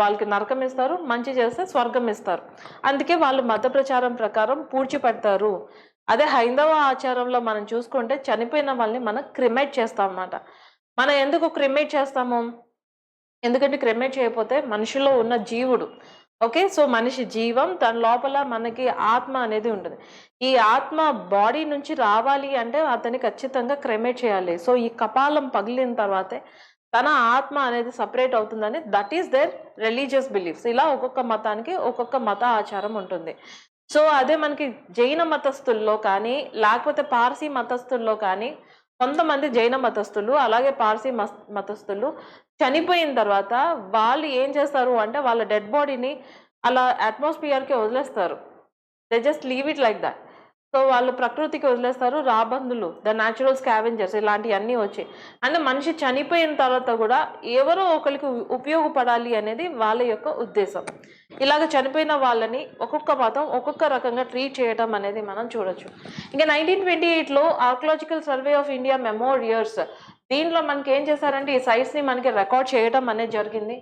వాళ్ళకి నరకం ఇస్తారు, మంచి చేస్తే స్వర్గం ఇస్తారు. అందుకే వాళ్ళు మత ప్రచారం ప్రకారం పూడ్చిపెడతారు. అదే హైందవ ఆచారంలో మనం చూసుకుంటే చనిపోయిన వాళ్ళని మనం క్రిమేట్ చేస్తాం అన్నమాట. మనం ఎందుకు క్రిమేట్ చేస్తాము? ఎందుకంటే క్రిమేట్ చేయకపోతే మనిషిలో ఉన్న జీవుడు, ఓకే, సో మనిషి జీవం దాని లోపల మనకి ఆత్మ అనేది ఉంటుంది. ఈ ఆత్మ బాడీ నుంచి రావాలి అంటే అతన్ని ఖచ్చితంగా క్రిమేట్ చేయాలి. సో ఈ కపాలం పగిలిన తర్వాతే తన ఆత్మ అనేది సపరేట్ అవుతుందని that is their religious beliefs. ఇలా ఒక్కొక్క మతానికి ఒక్కొక్క మత ఆచారం ఉంటుంది. సో అదే మనకి జైన మతస్థుల్లో కానీ లేకపోతే పార్సీ మతస్థుల్లో కానీ కొంతమంది జైన మతస్థులు అలాగే పార్సీ మతస్థులు చనిపోయిన తర్వాత వాళ్ళు ఏం చేస్తారు అంటే వాళ్ళ డెడ్ బాడీని అలా అట్మాస్ఫియర్కి వదిలేస్తారు. They just leave it like that. So వాళ్ళు ప్రకృతికి వదిలేస్తారు. రాబందులు, ద న్యాచురల్ స్కావెంజర్స్ ఇలాంటివన్నీ వచ్చాయి. అంటే మనిషి చనిపోయిన తర్వాత కూడా ఎవరో ఒకరికి ఉపయోగపడాలి అనేది వాళ్ళ యొక్క ఉద్దేశం. ఇలాగ చనిపోయిన వాళ్ళని ఒక్కొక్క మతం ఒక్కొక్క రకంగా ట్రీట్ చేయడం అనేది మనం చూడొచ్చు. ఇంకా 1928లో ఆర్కియలాజికల్ సర్వే ఆఫ్ ఇండియా మెమోరియర్స్ దీంట్లో మనకి ఏం చేశారంటే ఈ సైట్స్ని మనకి రికార్డ్ చేయడం అనేది జరిగింది.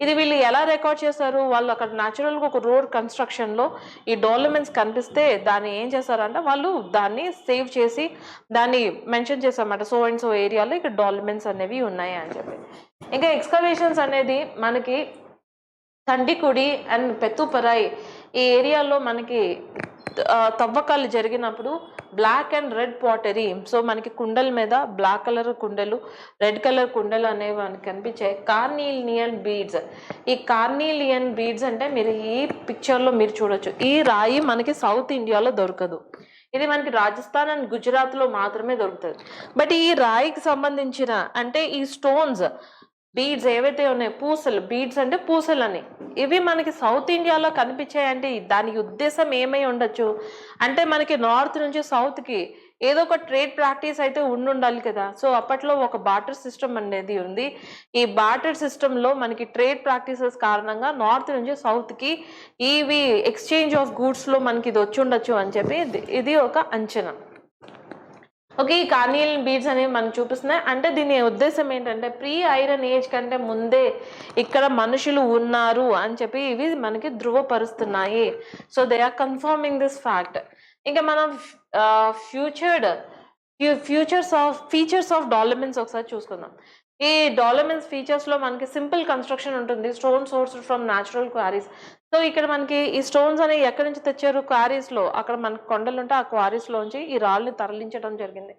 ఇది వీళ్ళు ఎలా రికార్డ్ చేశారు, వాళ్ళు అక్కడ న్యాచురల్గా ఒక రోడ్ కన్స్ట్రక్షన్లో ఈ డాల్మెంట్స్ కనిపిస్తే దాన్ని ఏం చేశారంటే వాళ్ళు దాన్ని సేవ్ చేసి దాన్ని మెన్షన్ చేశారన్నమాట. సో అండ్ సో ఏరియాలో ఇక్కడ డాల్మెంట్స్ అనేవి ఉన్నాయి అని చెప్పి. ఇంకా ఎక్స్కవేషన్స్ అనేది మనకి తండికుడి అండ్ పెత్తుపరాయి ఈ ఏరియాలో మనకి తవ్వకాలు జరిగినప్పుడు black and red pottery, so మనకి కుండల మీద బ్లాక్ కలర్ కుండలు, రెడ్ కలర్ కుండలు అనేవి మనకి కనిపించాయి. కార్నీలియన్ బీడ్స్, ఈ కార్నీలియన్ బీడ్స్ అంటే మీరు ఈ పిక్చర్లో మీరు చూడొచ్చు. ఈ రాయి మనకి సౌత్ ఇండియాలో దొరకదు, ఇది మనకి రాజస్థాన్ అండ్ గుజరాత్లో మాత్రమే దొరుకుతుంది. బట్ ఈ రాయికి సంబంధించిన అంటే ఈ స్టోన్స్ బీడ్స్ ఏవైతే ఉన్నాయో, పూసలు, బీడ్స్ అంటే పూసలు అని, ఇవి మనకి సౌత్ ఇండియాలో కనిపించాయంటే దాని ఉద్దేశం ఏమై ఉండొచ్చు అంటే మనకి నార్త్ నుంచి సౌత్కి ఏదో ఒక ట్రేడ్ ప్రాక్టీస్ అయితే ఉండాలి కదా. సో అప్పట్లో ఒక బార్టర్ సిస్టమ్ అనేది ఉంది. ఈ బార్టర్ సిస్టంలో మనకి ట్రేడ్ ప్రాక్టీసెస్ కారణంగా నార్త్ నుంచి సౌత్కి ఇవి ఎక్స్చేంజ్ ఆఫ్ గూడ్స్లో మనకి ఇది వచ్చి ఉండొచ్చు అని చెప్పి ఇది ఒక అంచనా. ఓకే, ఈ కార్నియల్ బీడ్స్ అనేవి మనకు చూపిస్తున్నాయి. అంటే దీని ఉద్దేశం ఏంటంటే ప్రీ ఐరన్ ఏజ్ కంటే ముందే ఇక్కడ మనుషులు ఉన్నారు అని చెప్పి ఇవి మనకి ధృవపరుస్తున్నాయి. So they are confirming this fact. ఇంకా మనం ఫీచర్స్ ఆఫ్ డాల్మెంట్స్ ఒకసారి చూసుకుందాం. ఈ డాల్మెంట్స్ ఫీచర్స్లో మనకి సింపుల్ కన్స్ట్రక్షన్ ఉంటుంది, stone sourced from natural queries. So ఇక్కడ మనకి ఈ స్టోన్స్ అనేవి ఎక్కడి నుంచి తెచ్చారు, క్వారీస్లో, అక్కడ మనకి కొండలు ఉంటే ఆ క్వారీస్లోంచి ఈ రాళ్ళని తరలించడం జరిగింది.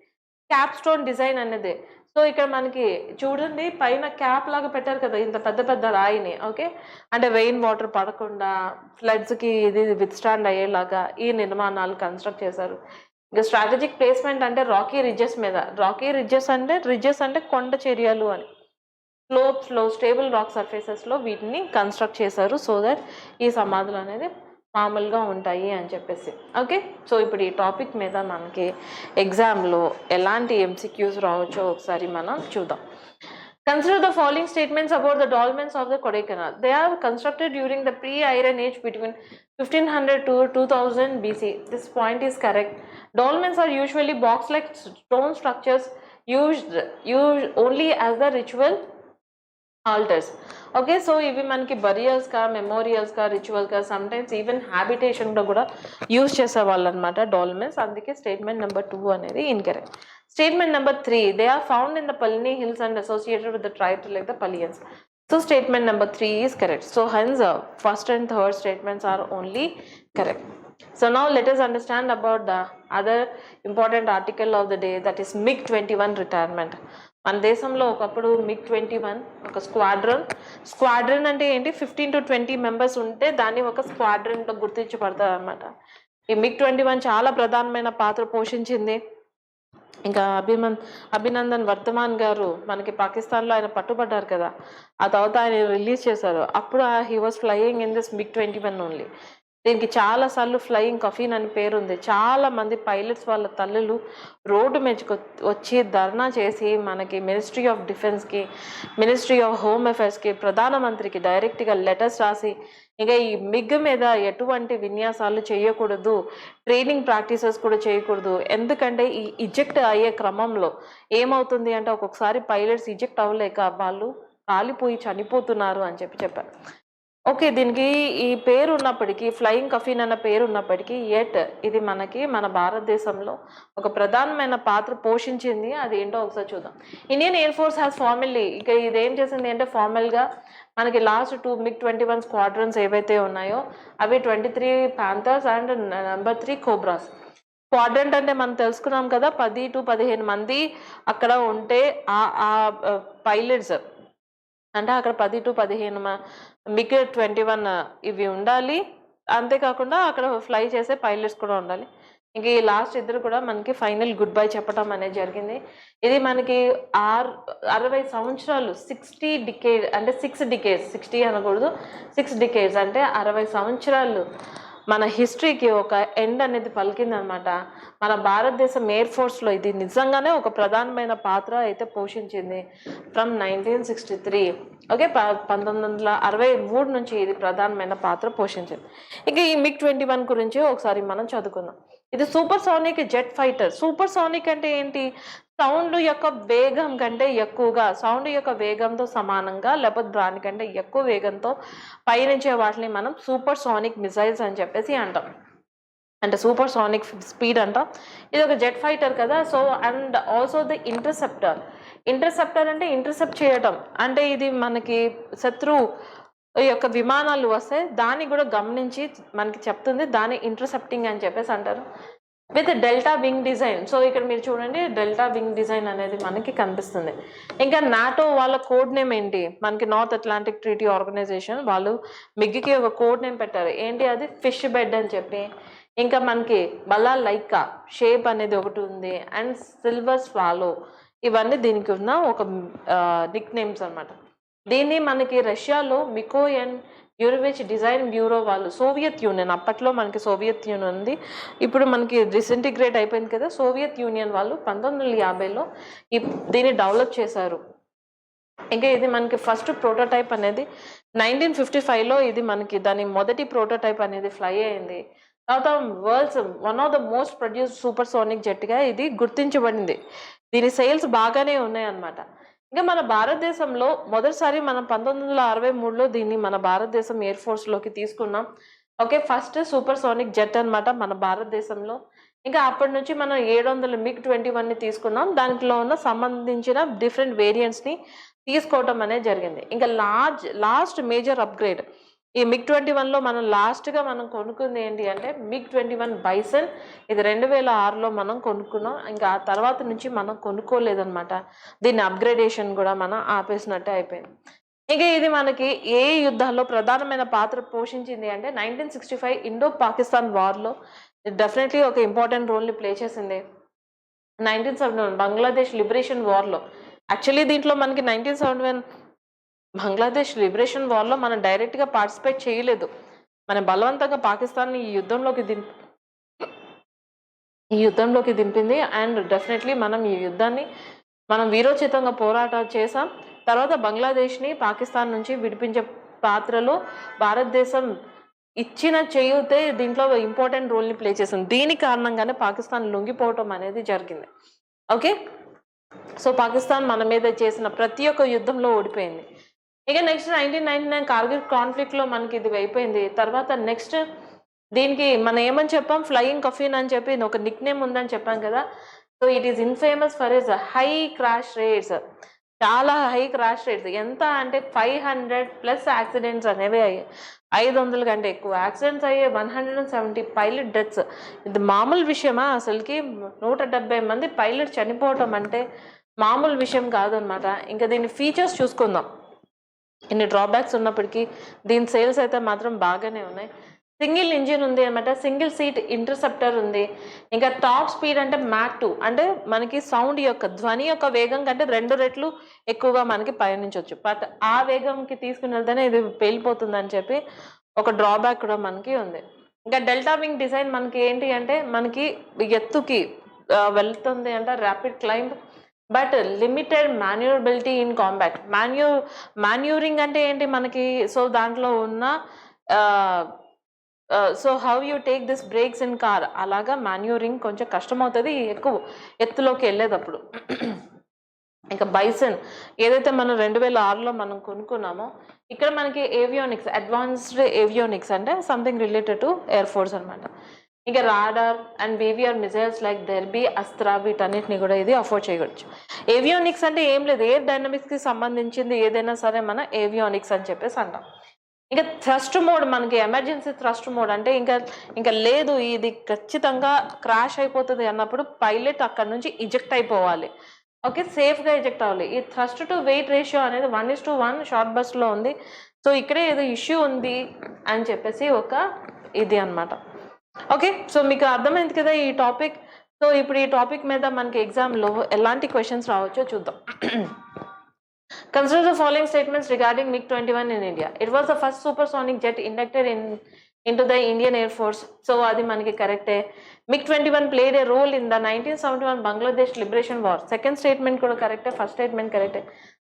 క్యాప్ స్టోన్ డిజైన్ అనేది, సో ఇక్కడ మనకి చూడండి పైన క్యాప్ లాగా పెట్టారు కదా ఇంత పెద్ద పెద్ద రాయిని. ఓకే, అంటే రెయిన్ వాటర్ పడకుండా ఫ్లడ్స్కి ఇది విత్స్టాండ్ అయ్యేలాగా ఈ నిర్మాణాలు కన్స్ట్రక్ట్ చేశారు. ఇంకా స్ట్రాటజిక్ ప్లేస్మెంట్ అంటే రాకీ రిడ్జెస్ మీద, రాకీ రిడ్జెస్ అంటే కొండ చర్యలు అని, స్లోప్స్లో స్టేబుల్ రాక్ సర్ఫేసెస్లో వీటిని కన్స్ట్రక్ట్ చేశారు. సో దట్ ఈ సమాధులు అనేది మామూలుగా ఉంటాయి అని చెప్పేసి. ఓకే, సో ఇప్పుడు ఈ టాపిక్ మీద మనకి ఎగ్జామ్లో ఎలాంటి ఎంసీక్యూస్ రావచ్చో ఒకసారి మనం చూద్దాం. Consider the following statements about the dolmens of the Kodaikanal. They are constructed during the pre-Iron Age between 1500 to 2000 BC. This point is correct. Dolmens are usually box-like stone structures used only as the ritual altars. Okay, so ఇవి మనకి బరియల్స్గా, మెమోరియల్స్గా, రిచువల్గా, sometimes even హ్యాబిటేషన్లో కూడా use చేసేవాళ్ళు అనమాట డాల్మెంట్స్. అందుకే statement number 2 అనేది incorrect. Statement number 3, they are found in the Palni hills and associated with the tribe like the Palians. So statement number 3 is correct. So hence first and third statements are only correct. So now let us understand about the other important article of the day, that is MiG-21 retirement. మన దేశంలో ఒకప్పుడు MiG-21 ఒక squadron అంటే ఏంటి, 15 to 20 members ఉంటే దాన్ని ఒక స్క్వాడ్రన్తో గుర్తించబడతారు అనమాట. ఈ MiG-21 చాలా ప్రధానమైన పాత్ర పోషించింది. ఇంకా అభినందన్ వర్ధమాన్ గారు మనకి పాకిస్తాన్లో ఆయన పట్టుబడ్డారు కదా, ఆ తర్వాత ఆయన రిలీజ్ చేశారు. అప్పుడు he was flying in this MiG-21 only. దీనికి చాలాసార్లు ఫ్లయింగ్ కఫీన్ అని పేరు ఉంది. చాలామంది పైలట్స్ వాళ్ళ తల్లులు రోడ్డు మీదకి వచ్చి ధర్నా చేసి మనకి మినిస్ట్రీ ఆఫ్ డిఫెన్స్కి, మినిస్ట్రీ ఆఫ్ హోమ్ అఫైర్స్కి, ప్రధానమంత్రికి డైరెక్ట్గా లెటర్స్ రాసి ఇంకా ఈ మిగ్ మీద ఎటువంటి విన్యాసాలు చేయకూడదు, ట్రైనింగ్ ప్రాక్టీసెస్ కూడా చేయకూడదు. ఎందుకంటే ఈ ఇజెక్ట్ అయ్యే క్రమంలో ఏమవుతుంది అంటే ఒక్కొక్కసారి పైలట్స్ ఇజెక్ట్ అవ్వలేక వాళ్ళు కాలిపోయి చనిపోతున్నారు అని చెప్పారు. ఓకే, దీనికి ఈ పేరు ఉన్నప్పటికీ, ఫ్లయింగ్ కఫీన్ అన్న పేరు ఉన్నప్పటికీ, ఎట్ ఇది మన భారతదేశంలో ఒక ప్రధానమైన పాత్ర పోషించింది. అది ఏంటో ఒకసారి చూద్దాం. Indian air force has formally, ఇక ఇదేం చేసింది అంటే ఫార్మల్గా మనకి లాస్ట్ 2 MiG-21 స్క్వాడ్రన్స్ ఏవైతే ఉన్నాయో అవి 23 Panthers and number 3 cobras. Squadron అంటే మనం తెలుసుకున్నాం కదా, 10 to 15 మంది అక్కడ ఉంటే ఆ పైలట్స్ అంటే అక్కడ 10 to 15 MiG-21 ఇవి ఉండాలి. అంతేకాకుండా అక్కడ ఫ్లై చేసే పైలట్స్ కూడా ఉండాలి. ఇంక ఈ లాస్ట్ ఇద్దరు కూడా మనకి ఫైనల్ గుడ్ బై చెప్పడం అనేది జరిగింది. ఇది మనకి 60 సంవత్సరాలు, 60 డికేడ్ అంటే 6 డికేడ్స్, 60 అనకూడదు, 6 డికేడ్స్ అంటే 60 సంవత్సరాలు మన హిస్టరీకి ఒక ఎండ్ అనేది పలికిందనమాట. మన భారతదేశం ఎయిర్ ఫోర్స్లో ఇది నిజంగానే ఒక ప్రధానమైన పాత్ర అయితే పోషించింది ఫ్రమ్ 1963. ఓకే, 1963 నుంచి ఇది ప్రధానమైన పాత్ర పోషించింది. ఇక ఈ MiG-21 గురించి ఒకసారి మనం చదువుకుందాం. ఇది super sonic jet fighter. Super sonic అంటే ఏంటి? సౌండ్ యొక్క వేగం కంటే ఎక్కువగా, సౌండ్ యొక్క వేగంతో సమానంగా లేకపోతే దానికంటే ఎక్కువ వేగంతో పయనించే వాటిని మనం సూపర్ సోనిక్ మిసైల్స్ అని చెప్పేసి అంటాం. అంటే సూపర్ సోనిక్ స్పీడ్ అంటాం. ఇది ఒక జెట్ ఫైటర్ కదా. So and also the interceptor. Interceptor అంటే ఇంటర్సెప్ట్ చేయటం, అంటే ఇది మనకి శత్రువు యొక్క విమానాలు వస్తే దాన్ని కూడా గమనించి మనకి చెప్తుంది, దాన్ని ఇంటర్సెప్టింగ్ అని చెప్పేసి అంటారు. With delta wing design. So ఇక్కడ మీరు చూడండి డెల్టా వింగ్ డిజైన్ అనేది మనకి కనిపిస్తుంది. ఇంకా నాటో వాళ్ళ కోడ్ నేమ్ ఏంటి? మనకి నార్త్ అట్లాంటిక్ ట్రీటీ ఆర్గనైజేషన్ వాళ్ళు మిగ్గికి ఒక కోడ్ నేమ్ పెట్టారు. ఏంటి అది? ఫిష్ బెడ్ అని చెప్పి. ఇంకా మనకి బలా లైకా షేప్ అనేది ఒకటి ఉంది, అండ్ సిల్వర్ స్వాలో, ఇవన్నీ దీనికి ఉన్న ఒక నిక్ నేమ్స్ అనమాట. దీన్ని మనకి రష్యాలో మికోయన్ యూరోవిచ్ డిజైన్ బ్యూరో వాళ్ళు, సోవియత్ యూనియన్, అప్పట్లో మనకి సోవియత్ యూనియన్ ఉంది, ఇప్పుడు మనకి డిసింటిగ్రేట్ అయిపోయింది కదా. సోవియత్ యూనియన్ వాళ్ళు 1950లో దీన్ని డెవలప్ చేశారు. ఇంకా ఇది మనకి ఫస్ట్ ప్రోటోటైప్ అనేది 1955లో ఇది మనకి దాని మొదటి ప్రోటోటైప్ అనేది ఫ్లై అయింది. తర్వాత world's one of the most produced super sonic జెట్గా ఇది గుర్తించబడింది. దీని సేల్స్ బాగానే ఉన్నాయన్నమాట. ఇంకా మన భారతదేశంలో మొదటిసారి మనం 1963లో దీన్ని మన భారతదేశం ఎయిర్ ఫోర్స్లోకి తీసుకున్నాం. Okay, first super sonic jet అనమాట మన భారతదేశంలో. ఇంకా అప్పటి నుంచి మనం 700 MiG-21ని తీసుకున్నాం. దాంట్లో ఉన్న సంబంధించిన డిఫరెంట్ వేరియంట్స్ని తీసుకోవటం అనేది జరిగింది. ఇంకా లాస్ట్ మేజర్ అప్గ్రేడ్ ఈ MiG-21లో మనం లాస్ట్గా మనం కొనుక్కుంది ఏంటి అంటే MiG-21 బైసన్. ఇది 2006లో మనం కొనుక్కున్నాం. ఇంకా ఆ తర్వాత నుంచి మనం కొనుక్కోలేదన్నమాట. దీన్ని అప్గ్రేడేషన్ కూడా మనం ఆపేసినట్టే అయిపోయింది. ఇంకా ఇది మనకి ఏ యుద్ధాల్లో ప్రధానమైన పాత్ర పోషించింది అంటే 1965 ఇండో పాకిస్తాన్ వార్లో డెఫినెట్లీ ఒక ఇంపార్టెంట్ రోల్ని ప్లే చేసింది. 1971 బంగ్లాదేశ్ లిబరేషన్ వార్లో, యాక్చువల్లీ దీంట్లో మనకి 1971 బంగ్లాదేశ్ లిబరేషన్ వార్లో మనం డైరెక్ట్గా పార్టిసిపేట్ చేయలేదు. మనం బలవంతంగా పాకిస్తాన్ని ఈ యుద్ధంలోకి దింపింది. అండ్ డెఫినెట్లీ మనం ఈ యుద్ధాన్ని మనం వీరోచితంగా పోరాటం చేసాం. తర్వాత బంగ్లాదేశ్ని పాకిస్తాన్ నుంచి విడిపించే పాత్రలో భారతదేశం ఇచ్చిన చేయూతే దీంట్లో ఇంపార్టెంట్ రోల్ని ప్లే చేసింది. దీని కారణంగానే పాకిస్తాన్ లొంగిపోవటం అనేది జరిగింది. ఓకే, సో పాకిస్తాన్ మన మీద చేసిన ప్రతి ఒక్క యుద్ధంలో ఓడిపోయింది. ఇక నెక్స్ట్ 1999 కార్గిల్ కాన్ఫ్లిక్ట్లో మనకి ఇది అయిపోయింది. తర్వాత నెక్స్ట్ దీనికి మనం ఏమని చెప్పాం? ఫ్లయింగ్ కఫిన్ అని చెప్పి ఒక నిక్ నేమ్ ఉందని చెప్పాం కదా. So it is infamous for is high crash rates. చాలా హై క్రాష్ రేట్స్. ఎంత అంటే 500+ యాక్సిడెంట్స్ అనేవి అయ్యాయి. 500 కంటే ఎక్కువ యాక్సిడెంట్స్ అయ్యాయి. 170 పైలట్ డెత్స్. ఇది మామూలు విషయమా? అసలుకి 170 మంది పైలట్ చనిపోవటం అంటే మామూలు విషయం కాదనమాట. ఇంకా దీని ఫీచర్స్ చూసుకుందాం. ఇన్ని డ్రాబ్యాక్స్ ఉన్నప్పటికీ దీని సేల్స్ అయితే మాత్రం బాగానే ఉన్నాయి. సింగిల్ ఇంజిన్ ఉంది అనమాట. సింగిల్ సీట్ ఇంటర్సెప్టర్ ఉంది. ఇంకా టాప్ స్పీడ్ అంటే మ్యాక్ 2, అంటే మనకి సౌండ్ యొక్క ధ్వని యొక్క వేగం కంటే 2 రెట్లు ఎక్కువగా మనకి పయనించవచ్చు. బట్ ఆ వేగంకి తీసుకుని వెళ్తేనే ఇది పేలిపోతుంది అని చెప్పి ఒక డ్రాబ్యాక్ కూడా మనకి ఉంది. ఇంకా డెల్టా వింగ్ డిజైన్ మనకి ఏంటి అంటే మనకి ఎత్తుకి వెళ్తుంది అంటే rapid climb, but limited manoeuvrability in combat. Manoeuvring అంటే ఏంటి మనకి? సో దాంట్లో ఉన్న so how you take this brakes in car, అలాగా మాన్యూరింగ్ కొంచెం కష్టమవుతుంది ఎక్కువ ఎత్తులోకి వెళ్ళేటప్పుడు. ఇంకా బైసన్ ఏదైతే మనం 2006లో మనం కొనుక్కున్నామో, ఇక్కడ మనకి ఏవియోనిక్స్, అడ్వాన్స్డ్ ఏవియోనిక్స్ అంటే something related to air force అనమాట. ఇంకా radar and BVR missiles like Derby, Astra, వీటన్నిటిని కూడా ఇది అఫోర్డ్ చేయవచ్చు. ఏవియోనిక్స్ అంటే ఏం లేదు, ఎయిర్ డైనమిక్స్కి సంబంధించింది ఏదైనా సరే మన ఏవియోనిక్స్ అని చెప్పేసి అంటాం. ఇంకా థ్రస్ట్ మోడ్, మనకి ఎమర్జెన్సీ థ్రస్ట్ మోడ్ అంటే ఇంకా లేదు, ఇది ఖచ్చితంగా క్రాష్ అయిపోతుంది అన్నప్పుడు పైలట్ అక్కడ నుంచి ఇజెక్ట్ అయిపోవాలి. ఓకే, సేఫ్గా ఎజెక్ట్ అవ్వాలి. ఈ థ్రస్ట్ టు వెయిట్ రేషియో అనేది 1:1 షార్ట్ బస్లో ఉంది. సో ఇక్కడే ఏదో ఇష్యూ ఉంది అని చెప్పేసి ఒక ఇది అనమాట. ఓకే, సో మీకు అర్థమైంది కదా ఈ టాపిక్. సో ఇప్పుడు ఈ టాపిక్ మీద మనకి ఎగ్జామ్లో ఎలాంటి క్వశ్చన్స్ రావచ్చో చూద్దాం. Consider the following statements regarding MiG-21 in India. It was the first supersonic jet inducted in into the Indian Air Force. So adi manaki correct. MiG-21 played a role in the 1971 Bangladesh Liberation War. Second statement kuda correct, first statement correct.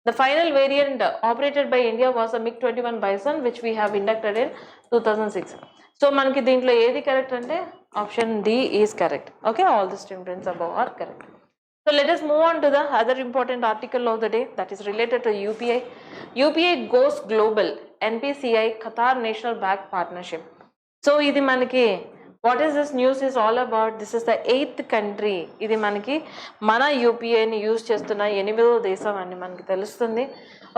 The final variant operated by India was a MiG-21 Bison, which we have inducted in 2006. So manaki deentlo edi correct ante option D is correct. Okay, all the statements above are correct. So let us move on to the other important article of the day, that is related to UPI. UPI goes global, NPCI Qatar National Bank Partnership. So ఇది మనకి what is this news is all about, this is the 8th country. ఇది మనకి మన యూపీఐని use చేస్తున్న 8వ దేశం అని మనకి తెలుస్తుంది.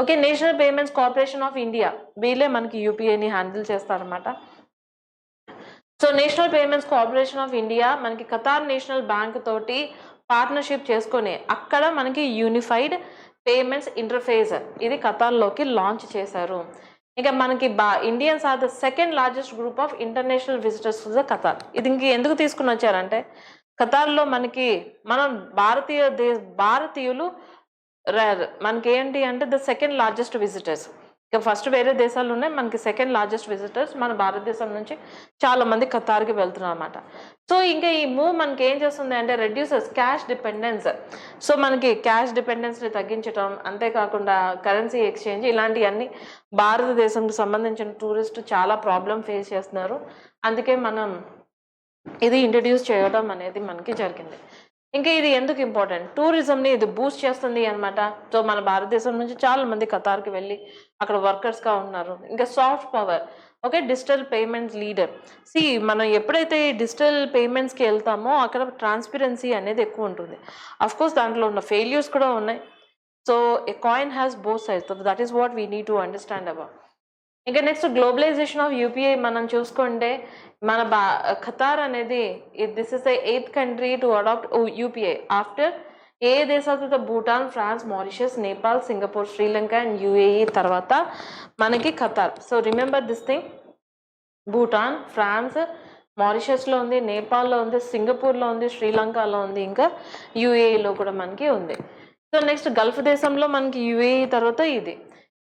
Okay, national payments corporation of India వీళ్ళే మనకి యూపీఐని హ్యాండిల్ చేస్తారన్నమాట. So national payments corporation of India మనకి ఖతార్ నేషనల్ బ్యాంక్ తోటి పార్ట్నర్షిప్ చేసుకొని అక్కడ మనకి యూనిఫైడ్ పేమెంట్స్ ఇంటర్ఫేస్ ఇది ఖతార్లోకి లాంచ్ చేశారు. ఇక మనకి Indians are the second largest group of international visitors to the Qatar. ఇది ఇంక ఎందుకు తీసుకుని వచ్చారంటే ఖతార్లో మనకి మనం భారతీయులు మనకి ఏంటి అంటే ద సెకండ్ లార్జెస్ట్ విజిటర్స్. ఇక ఫస్ట్ వేరే దేశాలు ఉన్నాయి, మనకి సెకండ్ లార్జెస్ట్ విజిటర్స్ మన భారతదేశం నుంచి చాలా మంది ఖతార్కి వెళ్తున్నారు అన్నమాట. సో ఇంకా ఈ మూవ్ మనకి ఏం చేస్తుంది అంటే రెడ్యూసెస్ క్యాష్ డిపెండెన్స్. సో మనకి క్యాష్ డిపెండెన్స్ని తగ్గించడం, అంతేకాకుండా కరెన్సీ ఎక్స్చేంజ్ ఇలాంటివన్నీ భారతదేశంకి సంబంధించిన టూరిస్ట్ చాలా ప్రాబ్లం ఫేస్ చేస్తున్నారు. అందుకే మనం ఇది ఇంట్రడ్యూస్ చేయడం అనేది మనకి జరిగింది. ఇంకా ఇది ఎందుకు ఇంపార్టెంట్, టూరిజంని ఇది బూస్ట్ చేస్తుంది అనమాట. సో మన భారతదేశం నుంచి చాలా మంది ఖతార్కి వెళ్ళి అక్కడ వర్కర్స్గా ఉన్నారు. ఇంకా soft power, okay, digital payments leader. మనం ఎప్పుడైతే డిజిటల్ పేమెంట్స్కి వెళ్తామో అక్కడ ట్రాన్స్పరెన్సీ అనేది ఎక్కువ ఉంటుంది. అఫ్కోర్స్ దాంట్లో ఉన్న ఫెయిల్యూర్స్ కూడా ఉన్నాయి. So a coin has both sides, that is what we need to understand about. ఇంకా నెక్స్ట్ గ్లోబలైజేషన్ ఆఫ్ యూపీఐ మనం చూసుకుంటే మన ఖతార్ అనేది this is the 8th country to adopt UPI after ఏ దేశాలతో Bhutan, France, Mauritius, Nepal, Singapore, Sri Lanka and UAE తర్వాత మనకి Qatar. So remember this thing, Bhutan, France, మారిషస్లో ఉంది, నేపాల్లో ఉంది, సింగపూర్లో ఉంది, శ్రీలంకలో ఉంది, ఇంకా యూఏఈలో కూడా మనకి ఉంది. సో నెక్స్ట్ గల్ఫ్ దేశంలో మనకి యూఏఈ తర్వాత ఇది.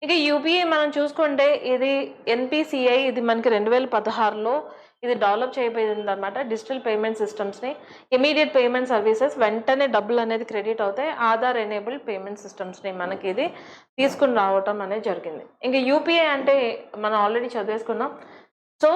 ఇక యూపీఐ మనం చూసుకుంటే ఇది ఎన్పిసిఐ ఇది మనకి 2016లో ఇది డెవలప్ చేయబడింది అనమాట. డిజిటల్ పేమెంట్ సిస్టమ్స్ని, ఇమీడియట్ పేమెంట్ సర్వీసెస్, వెంటనే డబ్బులు అనేది క్రెడిట్ అవుతాయి, ఆధార్ ఎనేబుల్డ్ పేమెంట్ సిస్టమ్స్ని మనకి ఇది తీసుకుని రావటం అనేది జరిగింది. ఇంకా యూపీఐ అంటే మనం ఆల్రెడీ చదివేసుకున్నాం. So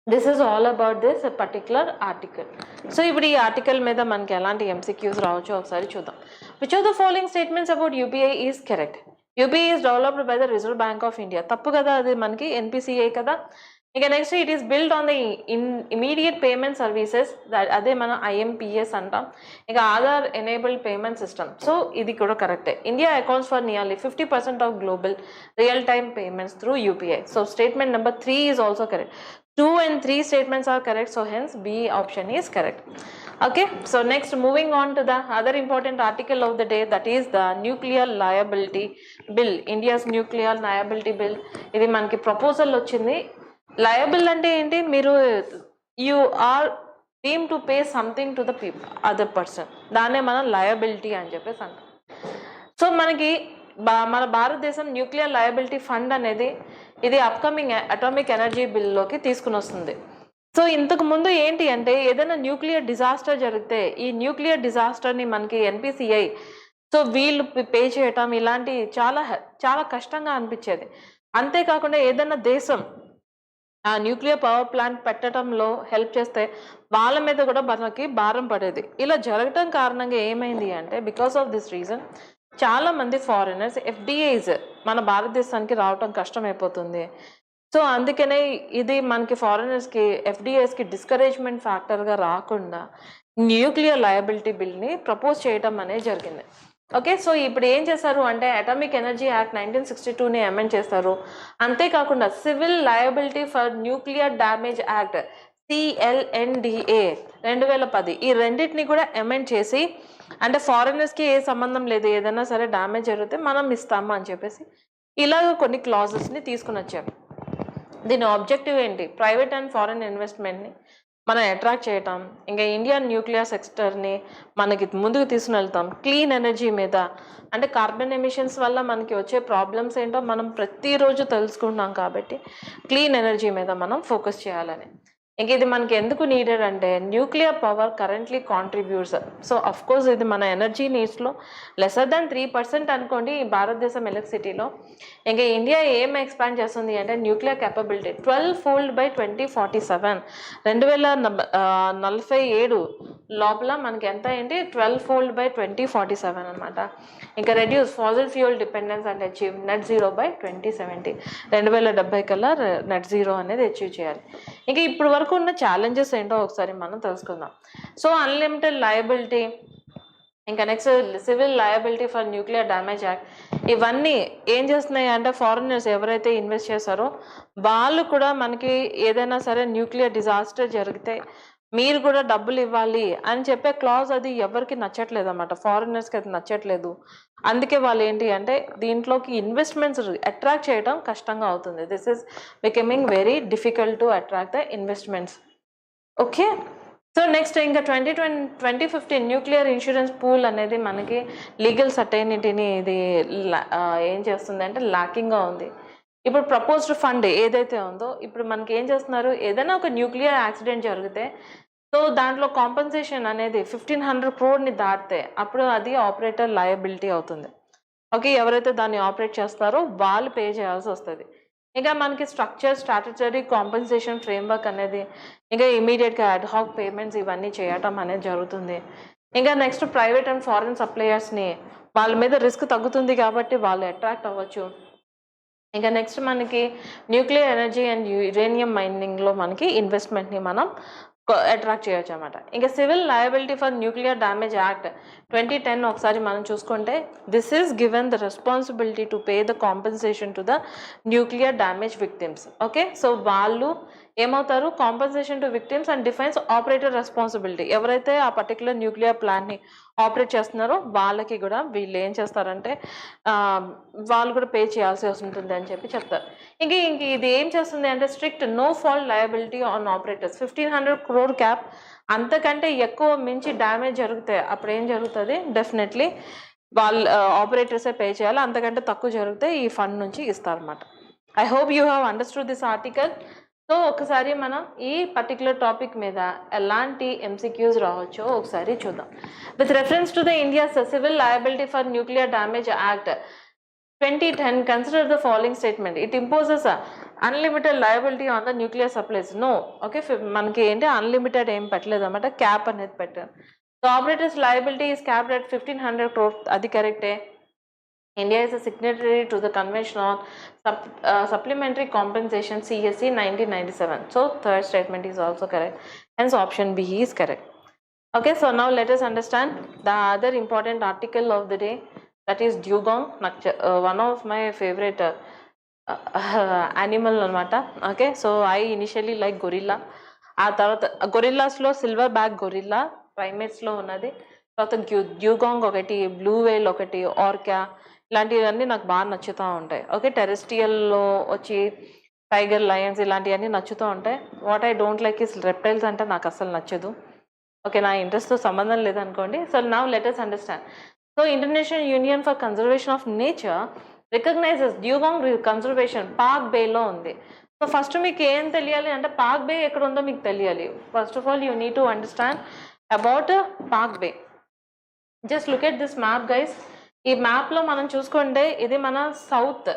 this is all about this particular article. So ఇప్పుడు ఈ ఆర్టికల్ మీద మనకి ఎలాంటి ఎంసీక్యూస్ రావచ్చో ఒకసారి చూద్దాం. Which of the following statements about UPI is correct? UPI is developed by the reserve bank of India. తప్పు కదా, అది మనకి ఎన్పిసిఐ కదా. ఇక next it is build on the immediate payment services, అదే మనం ఐఎంపిఎస్ అంటాం. ఇక Aadhaar enabled payment system. So ఇది కూడా కరెక్టే. India accounts for nearly 50% of global real time payments through UPI. So statement number 3 is also correct. 2 and 3 statements are correct, so hence B option is correct. Okay, so next moving on to the other important article of the day, that is the nuclear liability bill. India's nuclear liability bill ఇది మనకి proposal వచ్చింది. Liable అంటే ఏంటి, మీరు you are deem to pay something to the other person, దాన్నే మనం liability అని చెప్పేసి అంటాం. సో మనకి మన భారతదేశం న్యూక్లియర్ లయబిలిటీ ఫండ్ అనేది ఇది అప్కమింగ్ అటామిక్ ఎనర్జీ బిల్లోకి తీసుకుని వస్తుంది. సో ఇంతకు ముందు ఏంటి అంటే ఏదైనా న్యూక్లియర్ డిజాస్టర్ జరిగితే ఈ న్యూక్లియర్ డిజాస్టర్ని మనకి ఎన్పిసిఐ సో వీళ్ళు పే చేయటం ఇలాంటి చాలా కష్టంగా అనిపించేది. అంతేకాకుండా ఏదైనా దేశం ఆ న్యూక్లియర్ పవర్ ప్లాంట్ పెట్టడంలో హెల్ప్ చేస్తే వాళ్ళ మీద కూడా మనకి భారం పడేది. ఇలా జరగటం కారణంగా ఏమైంది అంటే బికాస్ ఆఫ్ దిస్ రీజన్ చాలా మంది ఫారినర్స్ ఎఫ్డిఐస్ మన భారతదేశానికి రావటం కష్టమైపోతుంది. సో అందుకనే ఇది మనకి ఫారినర్స్కి ఎఫ్డిఐస్కి డిస్కరేజ్మెంట్ ఫ్యాక్టర్గా రాకుండా న్యూక్లియర్ లయబిలిటీ బిల్ని ప్రపోజ్ చేయడం అనేది జరిగింది. ఓకే, సో ఇప్పుడు ఏం చేశారు అంటే అటామిక్ ఎనర్జీ యాక్ట్ 1962ని అమెండ్ చేస్తారు. అంతేకాకుండా civil liability for nuclear damage act CLNDA 2010 ఈ రెండింటిని కూడా అమెండ్ చేసి అంటే ఫారినర్స్కి ఏ సంబంధం లేదు, ఏదైనా సరే డ్యామేజ్ జరిగితే మనం ఇస్తాము అని చెప్పేసి ఇలాగ కొన్ని క్లాజెస్ని తీసుకుని వచ్చారు. దీని ఆబ్జెక్టివ్ ఏంటి, ప్రైవేట్ అండ్ ఫారిన్ ఇన్వెస్ట్మెంట్ని మనం అట్రాక్ట్ చేయటం, ఇంకా ఇండియన్ న్యూక్లియర్ సెక్టర్ని మనకి ముందుకు తీసుకుని వెళ్తాం. క్లీన్ ఎనర్జీ మీద, అంటే కార్బన్ ఎమిషన్స్ వల్ల మనకి వచ్చే ప్రాబ్లమ్స్ ఏంటో మనం ప్రతిరోజు తెలుసుకుంటున్నాం కాబట్టి క్లీన్ ఎనర్జీ మీద మనం ఫోకస్ చేయాలని. ఇంక ఇది మనకి ఎందుకు నీడెడ్ అంటే nuclear power currently contributes. So of course ఇది మన ఎనర్జీ నీడ్స్లో లెసర్ దాన్ 3% అనుకోండి ఈ భారతదేశం ఎలక్ట్రిసిటీలో. ఇంకా ఇండియా ఏం ఎక్స్పాండ్ చేస్తుంది అంటే న్యూక్లియర్ కెపబిలిటీ 12-fold by 2047, 2047 లోపల మనకి ఎంత ఏంటి 12-fold by 2047 అనమాట. ఇంకా reduce Faasil fuel dependence and achieve net zero by 2070, 2070 కల్లా నెట్ జీరో అనేది అచీవ్ చేయాలి. ఇంకా ఇప్పుడు వరకు ఉన్న ఛాలెంజెస్ ఏంటో ఒకసారి మనం తెలుసుకుందాం. సో అన్లిమిటెడ్ లయబిలిటీ, ఇంకా next civil liability for nuclear damage act, ఇవన్నీ ఏం చేస్తున్నాయి అంటే ఫారినర్స్ ఎవరైతే ఇన్వెస్ట్ చేస్తారో వాళ్ళు కూడా మనకి ఏదైనా సరే న్యూక్లియర్ డిజాస్టర్ జరిగితే మీరు కూడా డబ్బులు ఇవ్వాలి అని చెప్పే క్లాజ్ అది ఎవరికి నచ్చట్లేదు అన్నమాట, ఫారినర్స్కి అది నచ్చట్లేదు. అందుకే వాళ్ళు ఏంటి అంటే దీంట్లోకి ఇన్వెస్ట్మెంట్స్ అట్రాక్ట్ చేయడం కష్టంగా అవుతుంది. This is becoming very difficult to attract the investments. Okay, so next ఇంకా 2015 న్యూక్లియర్ ఇన్సూరెన్స్ పూల్ అనేది మనకి లీగల్ సర్టైనిటీని ఇది ఏం చేస్తుంది అంటే ల్యాకింగ్గా ఉంది. ఇప్పుడు ప్రపోజ్డ్ ఫండ్ ఏదైతే ఉందో ఇప్పుడు మనకి ఏం చేస్తున్నారు, ఏదైనా ఒక న్యూక్లియర్ యాక్సిడెంట్ జరిగితే సో దాంట్లో కాంపెన్సేషన్ అనేది 1500 crore దాటితే అప్పుడు అది ఆపరేటర్ లయబిలిటీ అవుతుంది. ఓకే, ఎవరైతే దాన్ని ఆపరేట్ చేస్తారో వాళ్ళు పే చేయాల్సి వస్తుంది. ఇంకా మనకి స్టాట్యుటరీ కాంపెన్సేషన్ ఫ్రేమ్వర్క్ అనేది ఇంకా ఇమీడియట్గా అడ్హాక్ పేమెంట్స్ ఇవన్నీ చేయటం అనేది జరుగుతుంది. ఇంకా నెక్స్ట్ ప్రైవేట్ అండ్ ఫారిన్ సప్లయర్స్ని వాళ్ళ మీద రిస్క్ తగ్గుతుంది కాబట్టి వాళ్ళు అట్రాక్ట్ అవ్వచ్చు. ఇంకా నెక్స్ట్ మనకి న్యూక్లియర్ ఎనర్జీ అండ్ యురేనియం మైనింగ్లో మనకి ఇన్వెస్ట్మెంట్ని మనం అట్రాక్ట్ చేయొచ్చు అనమాట. ఇంకా civil liability for nuclear damage act 2010 ఒకసారి మనం చూసుకుంటే this is given the responsibility to pay the compensation to the nuclear damage victims. Okay, so వాళ్ళు ఏమవుతారు, compensation to victims and defines operator responsibility. ఎవరైతే ఆ పర్టికులర్ న్యూక్లియర్ ప్లాంట్ని operate చేస్తున్నారో వాళ్ళకి కూడా వీళ్ళు ఏం చేస్తారంటే వాళ్ళు కూడా పే చేయాల్సి ఉంటుంది అని చెప్పి చెప్తారు. ఇంక ఇది ఏం చేస్తుంది అంటే strict no fault liability on operators, 1500 crore cap. అంతకంటే ఎక్కువ మించి డ్యామేజ్ జరిగితే అప్పుడు ఏం జరుగుతుంది, డెఫినెట్లీ వాళ్ళు ఆపరేటర్సే పే చేయాలి. అంతకంటే తక్కువ జరిగితే ఈ ఫండ్ నుంచి ఇస్తారన్నమాట. I hope you have understood this article. So ఒకసారి మనం ఈ పర్టికులర్ టాపిక్ మీద ఎలాంటి ఎంసీక్యూస్ రావచ్చో ఒకసారి చూద్దాం. With reference to the India's civil liability for nuclear damage act 2010, consider the following statement. It imposes a unlimited liability on the nuclear supplies. No, okay, మనకి ఏంటి unlimited ఏం పెట్టలేదు అన్నమాట, క్యాప్ అనేది పెట్టారు. So operators liability is capped at 1500 crore, అది కరెక్టే. India is a signatory to the Convention on Supplementary Compensation CSC 1997. So third statement is also correct. Hence option B is correct. Okay, so now let us understand the other important article of the day, that is dugong. One of my favorite animal anamata. Okay, so I initially like gorilla. ఆ తర్వాత గొరిల్లాస్లో silver back gorilla ప్రైమేట్స్లో ఉన్నది, తర్వాత డ్యూగాంగ్ ఒకటి, blue వేల్ ఒకటి, ఆర్కా, ఇలాంటివన్నీ నాకు బాగా నచ్చుతూ ఉంటాయి. ఓకే, టెరెస్ట్రియల్లో వచ్చి టైగర్, లయన్స్ ఇలాంటివన్నీ నచ్చుతూ ఉంటాయి. What I don't like is reptiles అంటే నాకు అసలు నచ్చదు. ఓకే, నా ఇంట్రెస్ట్తో సంబంధం లేదనుకోండి. So now let us understand. So international union for conservation of nature recognizes dugong conservation park బేలో ఉంది. సో ఫస్ట్ మీకు ఏం తెలియాలి అంటే పార్క్ బే ఎక్కడ ఉందో మీకు తెలియాలి. First of all you need to understand about Palk Bay. Just look at this map guys. ఈ మ్యాప్లో మనం చూసుకుంటే ఇది మన సౌత్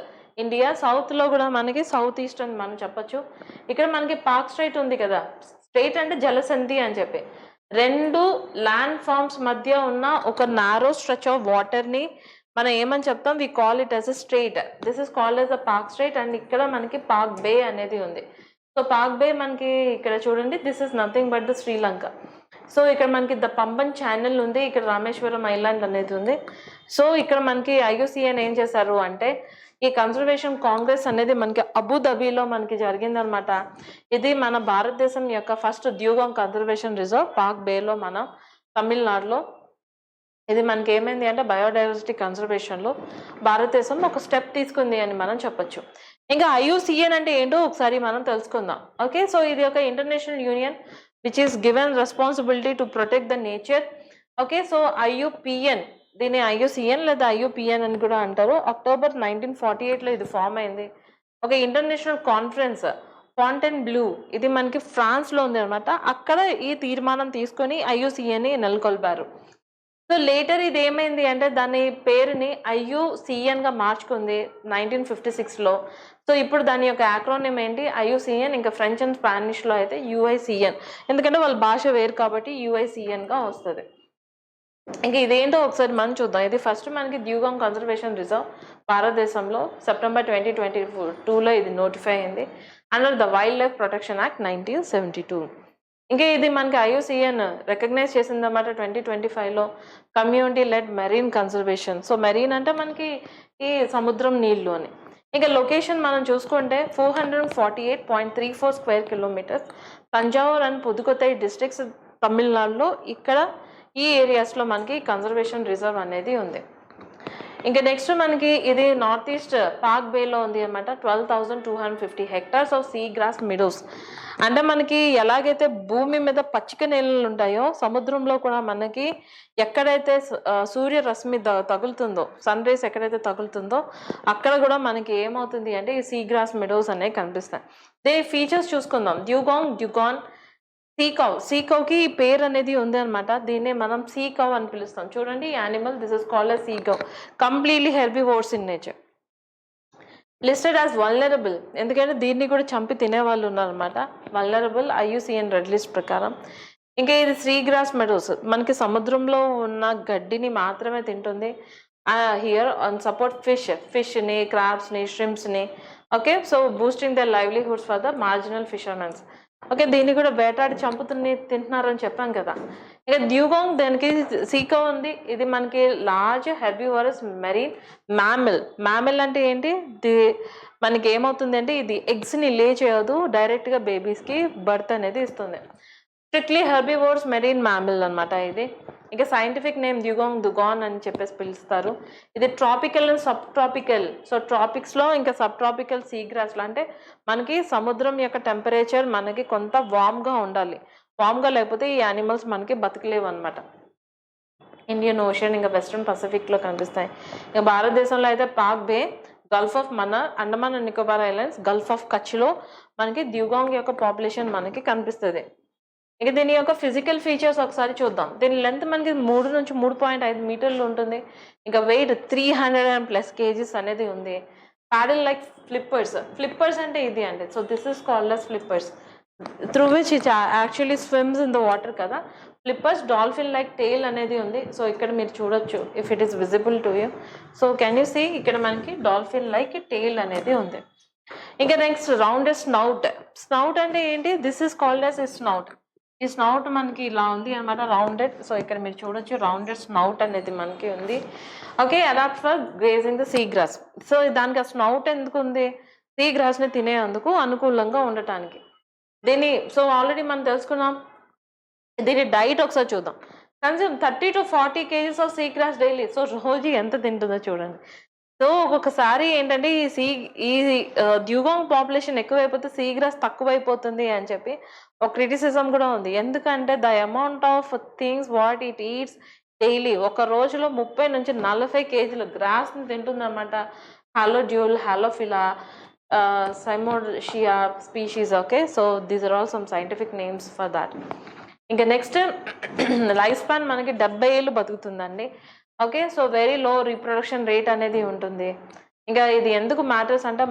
ఇండియా, సౌత్లో కూడా మనకి సౌత్ ఈస్ట్ అని మనం చెప్పచ్చు. ఇక్కడ మనకి పార్క్ స్ట్రైట్ ఉంది కదా, స్ట్రైట్ అంటే జలసంధి అని చెప్పి రెండు ల్యాండ్ ఫార్మ్స్ మధ్య ఉన్న ఒక నారో స్ట్రెచ్ ఆఫ్ వాటర్ని మనం ఏమని చెప్తాం, we call it as a strait. This is called as a Palk Strait. And ఇక్కడ మనకి పార్క్ బే అనేది ఉంది. సో పార్క్ బే మనకి ఇక్కడ చూడండి, this is nothing but the Sri Lanka. So ఇక్కడ మనకి ద పంబన్ ఛానల్ ఉంది, ఇక్కడ రామేశ్వరం ఐలాండ్ అనేది ఉంది. సో ఇక్కడ మనకి IUCN ఏం చేశారు అంటే ఈ కన్జర్వేషన్ కాంగ్రెస్ అనేది మనకి అబుదాబిలో మనకి జరిగిందనమాట. ఇది మన భారతదేశం యొక్క ఫస్ట్ డ్యూగాంగ్ కన్జర్వేషన్ రిజర్వ్ పార్క్ బేలో మన తమిళనాడులో. ఇది మనకి ఏమైంది అంటే బయోడైవర్సిటీ కన్జర్వేషన్లో భారతదేశం ఒక స్టెప్ తీసుకుంది అని మనం చెప్పొచ్చు. ఇంకా IUCN అంటే ఏంటో ఒకసారి మనం తెలుసుకుందాం. ఓకే, సో ఇది ఒక international union which is given responsibility to protect the nature. Okay, so IUPN, దీన్ని IUCN లేదా IUPN అని కూడా అంటారు. అక్టోబర్ 1948లో ఇది ఫామ్ అయింది. ఒక ఇంటర్నేషనల్ కాన్ఫరెన్స్ ఫాంటెన్బ్లూ, ఇది మనకి ఫ్రాన్స్లో ఉంది అనమాట. అక్కడ ఈ తీర్మానం తీసుకొని IUCNని నెలకొల్పారు. సో లేటర్ ఇది ఏమైంది అంటే దాని పేరుని IUCNగా మార్చుకుంది 1956లో. సో ఇప్పుడు దాని యొక్క యాక్రోనిమ్ ఏంటి, IUCN, ఇంకా ఫ్రెంచ్ అండ్ స్పానిష్లో అయితే UICN, ఎందుకంటే వాళ్ళ భాష వేరు కాబట్టి UICNగా వస్తుంది. ఇంకా ఇదేంటో ఒకసారి మనం చూద్దాం. ఇది ఫస్ట్ మనకి డ్యూగాంగ్ కన్జర్వేషన్ రిజర్వ్ భారతదేశంలో సెప్టెంబర్ 2022లో ఇది నోటిఫై అయింది under the wildlife protection act 1972. ఇంకా ఇది మనకి IUCN రికగ్నైజ్ చేసిందన్నమాట 2025లో community led marine conservation. So marine అంటే మనకి ఈ సముద్రం నీళ్ళు అని. ఇంకా లొకేషన్ మనం చూసుకుంటే 448.34 square kilometres, Thanjavur and Pudukkottai districts తమిళనాడులో, ఇక్కడ ఈ ఏరియాస్లో మనకి కన్జర్వేషన్ రిజర్వ్ అనేది ఉంది. ఇంకా నెక్స్ట్ మనకి ఇది నార్త్ ఈస్ట్ పార్క్ బేలో ఉంది అనమాట. 12,250 hectares of sea grass meadows. అంటే మనకి ఎలాగైతే భూమి మీద పచ్చిక నేలలు ఉంటాయో, సముద్రంలో కూడా మనకి ఎక్కడైతే సూర్యరశ్మి తగులుతుందో, సన్ రైస్ ఎక్కడైతే తగులుతుందో అక్కడ కూడా మనకి ఏమవుతుంది అంటే ఈ సీ గ్రాస్ మిడోస్ అనేవి కనిపిస్తాయి. దీని ఫీచర్స్ చూసుకుందాం. డ్యూగాన్ సీకౌకి ఈ పేరు అనేది ఉంది అనమాట. దీన్నే మనం సీకౌ అని పిలుస్తాం. చూడండి ఈ animal, this is called as sea cow, completely herbivores in nature. Listed as vulnerable, ఎందుకంటే దీన్ని కూడా చంపి తినేవాళ్ళు ఉన్నారనమాట. వల్నరబుల్ IUCN రెడ్ లిస్ట్ ప్రకారం. ఇంకా ఇది సీ గ్రాస్ మెడోస్, మనకి సముద్రంలో ఉన్న గడ్డిని మాత్రమే తింటుంది. హియర్ ఆన్ సపోర్ట్ ఫిష్ని, క్రాబ్స్ని, షింప్స్ని. Okay, so boosting the livelihoods for the marginal fishermens. Okay, దీన్ని కూడా వేటాడి తింటున్నారని చెప్పాం కదా. ఇక డ్యూగాంగ్ దానికి సీకో ఉంది. ఇది మనకి లార్జ్ హెర్బివరస్ మెరీన్ మ్యామిల్ అంటే ఏంటి, మనకి ఏమవుతుంది అంటే ఇది ఎగ్స్ని లే చేయదు, డైరెక్ట్గా బేబీస్కి బర్త్ అనేది ఇస్తుంది. స్ట్రిక్ట్లీ హెర్బివోర్స్ మెరీన్ మ్యామిల్ అనమాట ఇది. ఇంకా సైంటిఫిక్ నేమ్ దుగాన్ అని చెప్పేసి పిలుస్తారు. ఇది tropical and subtropical. So ట్రాపిక్స్లో ఇంకా సబ్ ట్రాపికల్ సీ గ్రాస్లో, అంటే మనకి సముద్రం యొక్క టెంపరేచర్ మనకి కొంత వామ్గా ఉండాలి. వామ్గా లేకపోతే ఈ యానిమల్స్ మనకి బతకలేవు అనమాట. ఇండియన్ ఓషన్ ఇంకా వెస్ట్రన్ పసిఫిక్లో కనిపిస్తాయి. ఇంకా భారతదేశంలో అయితే Palk Bay, Gulf of Mannar, Andaman and Nicobar islands, Gulf of కచ్లో మనకి డ్యూగాంగ్ యొక్క పాపులేషన్ మనకి కనిపిస్తుంది. ఇక దీని యొక్క ఫిజికల్ ఫీచర్స్ ఒకసారి చూద్దాం. దీని లెంత్ మనకి 3 నుంచి 3.5 మీటర్లు ఉంటుంది. ఇంకా వెయిట్ 300+ kgs అనేది ఉంది. ప్యాడల్ లైక్ ఫ్లిప్పర్స్ అంటే ఇది అండి. So this is called as flippers, through which it actually swims in the water కదా. ఫ్లిప్పర్స్ డాల్ఫిన్ లైక్ టెయిల్ అనేది ఉంది. సో ఇక్కడ మీరు చూడొచ్చు, if it is visible to you. So can you see, ఇక్కడ మనకి డాల్ఫిన్ లైక్ టెయిల్ అనేది ఉంది. ఇంకా నెక్స్ట్ రౌండెడ్ స్నౌట్ అంటే ఏంటి, this is called as snout. ఈ స్నౌట్ మనకి ఇలా ఉంది అనమాట, రౌండెడ్. సో ఇక్కడ మీరు చూడొచ్చు రౌండెడ్ స్నౌట్ అనేది మనకి ఉంది. Okay, adapt for grazing the sea grass. So దానికి ఆ స్నౌట్ ఎందుకు ఉంది, సీ గ్రాస్ని తినేందుకు అనుకూలంగా ఉండటానికి. సో ఆల్రెడీ మనం తెలుసుకున్నాం. దీని డైట్ ఒకసారి చూద్దాం. Consume 30 to 40 kgs of sea grass daily. So రోజు ఎంత తింటుందో చూడండి. సో ఒక్కొక్కసారి ఏంటంటే ఈ డ్యూగాంగ్ పాపులేషన్ ఎక్కువైపోతే సీ గ్రాస్ తక్కువైపోతుంది అని చెప్పి ఒక క్రిటిసిజం కూడా ఉంది. ఎందుకంటే the amount of things what it eats daily, ఒక రోజులో 30 నుంచి 40 kgs గ్రాస్ని తింటుంది అనమాట. Halodule, Halophila, Cymodocea species. Okay, so these are all some scientific names for that. ఇంకా నెక్స్ట్ లైఫ్ స్పాన్ మనకి 70 ఏళ్ళు బతుకుతుందండి. Okay, so very low reproduction rate అనేది ఉంటుంది. ఇంకా ఇది ఎందుకు మ్యాటర్స్ అంటే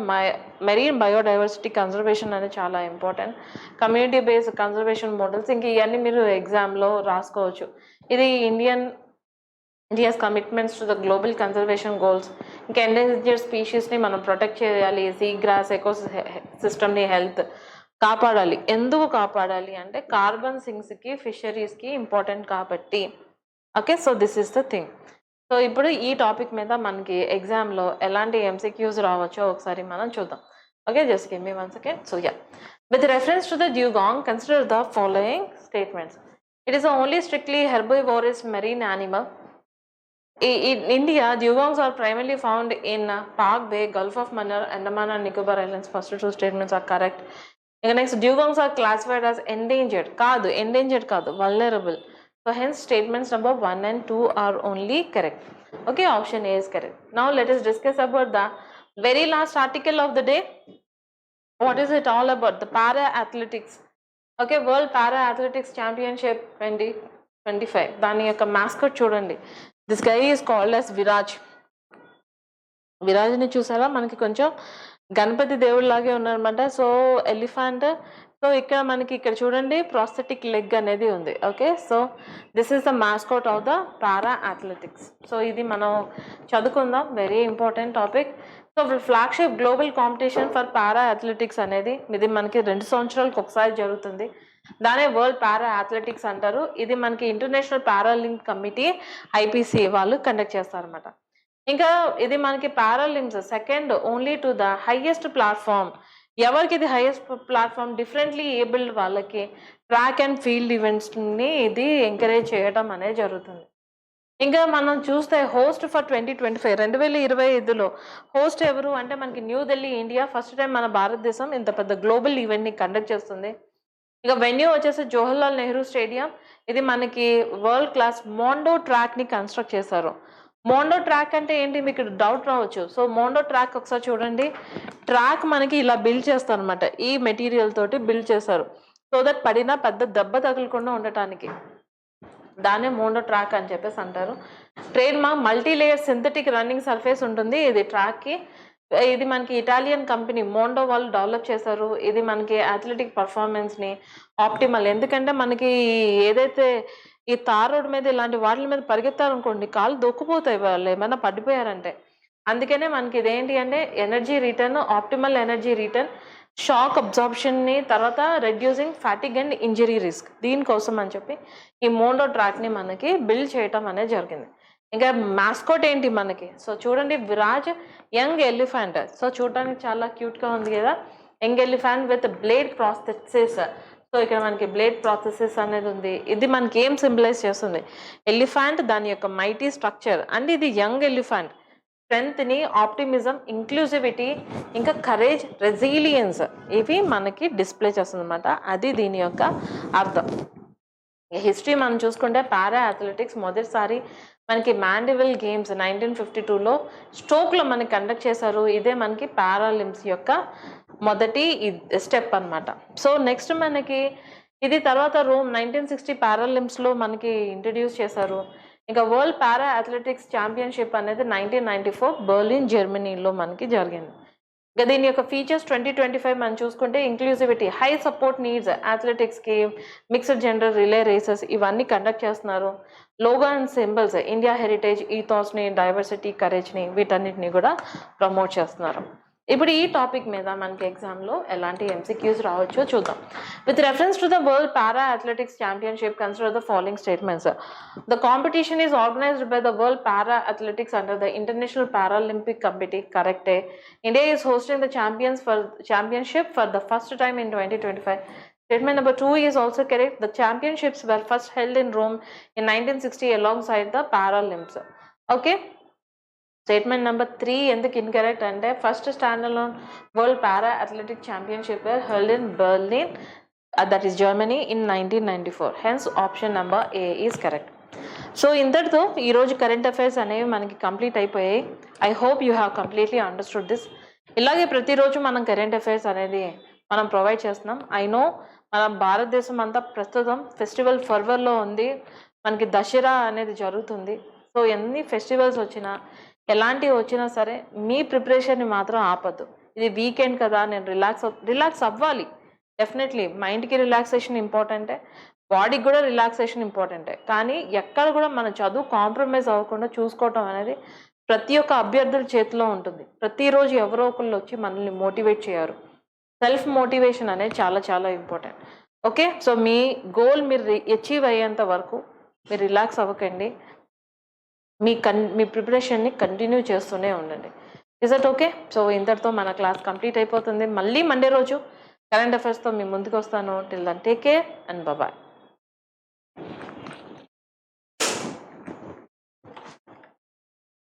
మెరీన్ బయోడైవర్సిటీ కన్జర్వేషన్ అనేది చాలా important. Community based conservation models, ఇంక ఇవన్నీ మీరు ఎగ్జామ్లో రాసుకోవచ్చు. ఇది India's commitments to the global conservation goals. ఇంకా ఎండేంజర్డ్ స్పీషీస్ని మనం ప్రొటెక్ట్ చేయాలి. సీ గ్రాస్ ఎకో సిస్టమ్ని హెల్త్ కాపాడాలి. ఎందుకు కాపాడాలి అంటే కార్బన్ సింక్స్కి, ఫిషరీస్కి ఇంపార్టెంట్ కాబట్టి. Okay, so this is the thing. So ఇప్పుడు ఈ టాపిక్ మీద మనకి ఎగ్జామ్లో ఎలాంటి MCQs రావచ్చో ఒకసారి మనం చూద్దాం. Okay, just give me 1 second. So yeah, with reference to the dugong, consider the following statements. It is the only strictly herbivorous marine animal. In India, dugongs are primarily found in Park Bay, Gulf of Mannar, Andaman and Nicobar Islands. First 2 statements are correct. ఇక next dugongs are classified as endangered కాదు vulnerable. So hence statements number 1 and 2 are only correct. Okay, option A is correct. Now let us discuss about the very last article of the day. What is it all about? The para athletics. Okay, World Para Athletics Championship 2025. దాని యొక్క mascot చూడండి. This guy is called as విరాజ్ని చూసారా, మనకి కొంచెం గణపతి దేవుడిలాగే ఉన్నారనమాట. So elephant. So ఇక్కడ చూడండి prosthetic leg అనేది ఉంది. Okay, so this is the mascot of the para athletics. So ఇది మనం చదువుకుందాం, very important topic. So flagship global competition for para athletics అనేది ఇది మనకి 2 సంవత్సరాలకు ఒకసారి జరుగుతుంది. దానే వరల్డ్ పారా అథ్లెటిక్స్ అంటారు. ఇది మనకి ఇంటర్నేషనల్ పారాలింపిక్ కమిటీ IPC వాళ్ళు కండక్ట్ చేస్తారనమాట. ఇంకా ఇది మనకి Paralympics second only to the highest platform. ఎవరికి ఇది హైయెస్ట్ ప్లాట్ఫామ్? డిఫరెంట్లీ ఏబుల్డ్ వాళ్ళకి ట్రాక్ అండ్ ఫీల్డ్ ఈవెంట్స్ని ఇది ఎంకరేజ్ చేయడం అనేది జరుగుతుంది. ఇంకా మనం చూస్తే హోస్ట్ ఫర్ 2025 2025లో హోస్ట్ ఎవరు అంటే మనకి న్యూఢిల్లీ, ఇండియా. ఫస్ట్ టైం మన భారతదేశం ఇంత పెద్ద గ్లోబల్ ఈవెంట్ని కండక్ట్ చేస్తుంది. ఇక వెన్యూ వచ్చేసి జవహర్లాల్ నెహ్రూ స్టేడియం. ఇది మనకి వరల్డ్ క్లాస్ మోండో ట్రాక్ని కన్స్ట్రక్ట్ చేశారు. మోండో ట్రాక్ అంటే ఏంటి మీకు డౌట్ రావచ్చు. సో మోండో ట్రాక్ ఒకసారి చూడండి. ట్రాక్ మనకి ఇలా బిల్డ్ చేస్తారు అనమాట, ఈ మెటీరియల్ తోటి బిల్డ్ చేశారు. సో దట్ పడినా పెద్ద దెబ్బ తగలకుండా ఉండటానికి దాన్నే మోండో ట్రాక్ అని చెప్పేసి అంటారు. Trade mark multi layer synthetic running surface ఉంటుంది ఇది ట్రాక్కి. ఇది మనకి ఇటాలియన్ కంపెనీ మోండో వాళ్ళు డెవలప్ చేశారు. ఇది మనకి అథ్లెటిక్ పర్ఫార్మెన్స్ని ఆప్టిమల్, ఎందుకంటే మనకి ఏదైతే ఈ తార్ రోడ్ మీద ఇలాంటి వాటి మీద పరిగెత్తారనుకోండి కాళ్ళు దొక్కుపోతాయి వాళ్ళు ఏమైనా పడిపోయారంటే. అందుకనే మనకి ఇదేంటి అంటే energy return, optimal energy return, shock అబ్జార్ప్షన్ని, తర్వాత reducing fatigue and injury risk, దీనికోసం అని చెప్పి ఈ మోండో ట్రాక్ని మనకి బిల్డ్ చేయటం అనేది జరిగింది. ఇంకా మాస్కోట్ ఏంటి మనకి? సో చూడండి విరాజ్ యంగ్ ఎలిఫెంట్. సో చూడడానికి చాలా క్యూట్గా ఉంది కదా, young elephant with blade prosthesis. So ఇక్కడ మనకి బ్లేడ్ ప్రాసెసెస్ అనేది ఉంది. ఇది మనకి ఏం సింబలైజ్ చేస్తుంది? ఎలిఫెంట్, దాని యొక్క మైటీ స్ట్రక్చర్ అండ్ ఇది యంగ్ ఎలిఫెంట్ స్ట్రెంగ్త్ని, ఆప్టిమిజం, ఇంక్లూజివిటీ, ఇంకా కరేజ్, రెసిలియన్స్ ఇవి మనకి డిస్ప్లే చేస్తుంది అనమాట. అది దీని యొక్క అర్థం. హిస్టరీ మనం చూసుకుంటే పారా అథ్లెటిక్స్ మొదటిసారి మనకి మాండివిల్ గేమ్స్ 1952లో స్టోక్లో మనకి కండక్ట్ చేశారు. ఇదే మనకి పారాలింప్స్ యొక్క మొదటి స్టెప్ అనమాట. సో నెక్స్ట్ మనకి ఇది తర్వాత రోమ్ 1960 పారాలింప్స్లో మనకి ఇంట్రడ్యూస్ చేశారు. ఇంకా వరల్డ్ పారా అథ్లెటిక్స్ ఛాంపియన్షిప్ అనేది 1994 బెర్లిన్ జర్మనీలో మనకి జరిగింది. ఇంకా దీని యొక్క ఫీచర్స్ 2025 మనం చూసుకుంటే ఇంక్లూజివిటీ, హై సపోర్ట్ నీడ్స్ అథ్లెటిక్స్కి, మిక్స్డ్ జెండర్ రిలే రేసెస్ ఇవన్నీ కండక్ట్ చేస్తున్నారు. Logo and symbols, India heritage, ఈథాస్ని, డైవర్సిటీ, కరేజ్ని వీటన్నిటిని కూడా ప్రమోట్ చేస్తున్నారు. ఇప్పుడు ఈ టాపిక్ మీద మనకి ఎగ్జామ్లో ఎలాంటి MCQs రావచ్చో చూద్దాం. With reference to the world para athletics championship consider the following statements. The competition is organized by the world para athletics under the international Paralympic committee. కరెక్టే. India is hosting the championship for the first time in 2025. Statement number 2 is also correct. The championships were first held in Rome in 1960 alongside the Paralympics. Okay. Statement number 3 ఎందుకు incorrect అంటే first స్టాండర్లోన్ world para athletic championship held in Berlin, that is Germany, in 1994. Hence option number A is correct. So ఇంతటితో ఈరోజు current affairs అనేవి మనకి complete అయిపోయాయి. I hope you have completely understood this. ఇలాగే ప్రతిరోజు మనం కరెంట్ అఫైర్స్ అనేది మనం ప్రొవైడ్ చేస్తున్నాం. ఐ నో మన భారతదేశం అంతా ప్రస్తుతం ఫెస్టివల్ ఫర్వర్లో ఉంది. మనకి దసరా అనేది జరుగుతుంది. సో ఎన్ని ఫెస్టివల్స్ వచ్చినా ఎలాంటివి వచ్చినా సరే మీ ప్రిపరేషన్ని మాత్రం ఆపద్దు. ఇది వీకెండ్ కదా, నేను రిలాక్స్ అవ్వాలి. డెఫినెట్లీ మైండ్కి రిలాక్సేషన్ ఇంపార్టెంటే, బాడీకి కూడా రిలాక్సేషన్ ఇంపార్టెంటే. కానీ ఎక్కడ కూడా మన చదువు కాంప్రమైజ్ అవ్వకుండా చూసుకోవటం అనేది ప్రతి ఒక్క అభ్యర్థుల చేతిలో ఉంటుంది. ప్రతిరోజు ఎవరో ఒకళ్ళు వచ్చి మనల్ని మోటివేట్ చేయరు. సెల్ఫ్ మోటివేషన్ అనేది చాలా చాలా ఇంపార్టెంట్. ఓకే, సో మీ గోల్ మీరు అచీవ్ అయ్యేంత వరకు మీరు రిలాక్స్ అవ్వకండి. మీ ప్రిపరేషన్ని కంటిన్యూ చేస్తూనే ఉండండి. Is that okay? సో ఇంతటితో మన క్లాస్ కంప్లీట్ అయిపోతుంది. మళ్ళీ మండే రోజు కరెంట్ అఫైర్స్తో మీ ముందుకు వస్తాను. Till then take care and bye.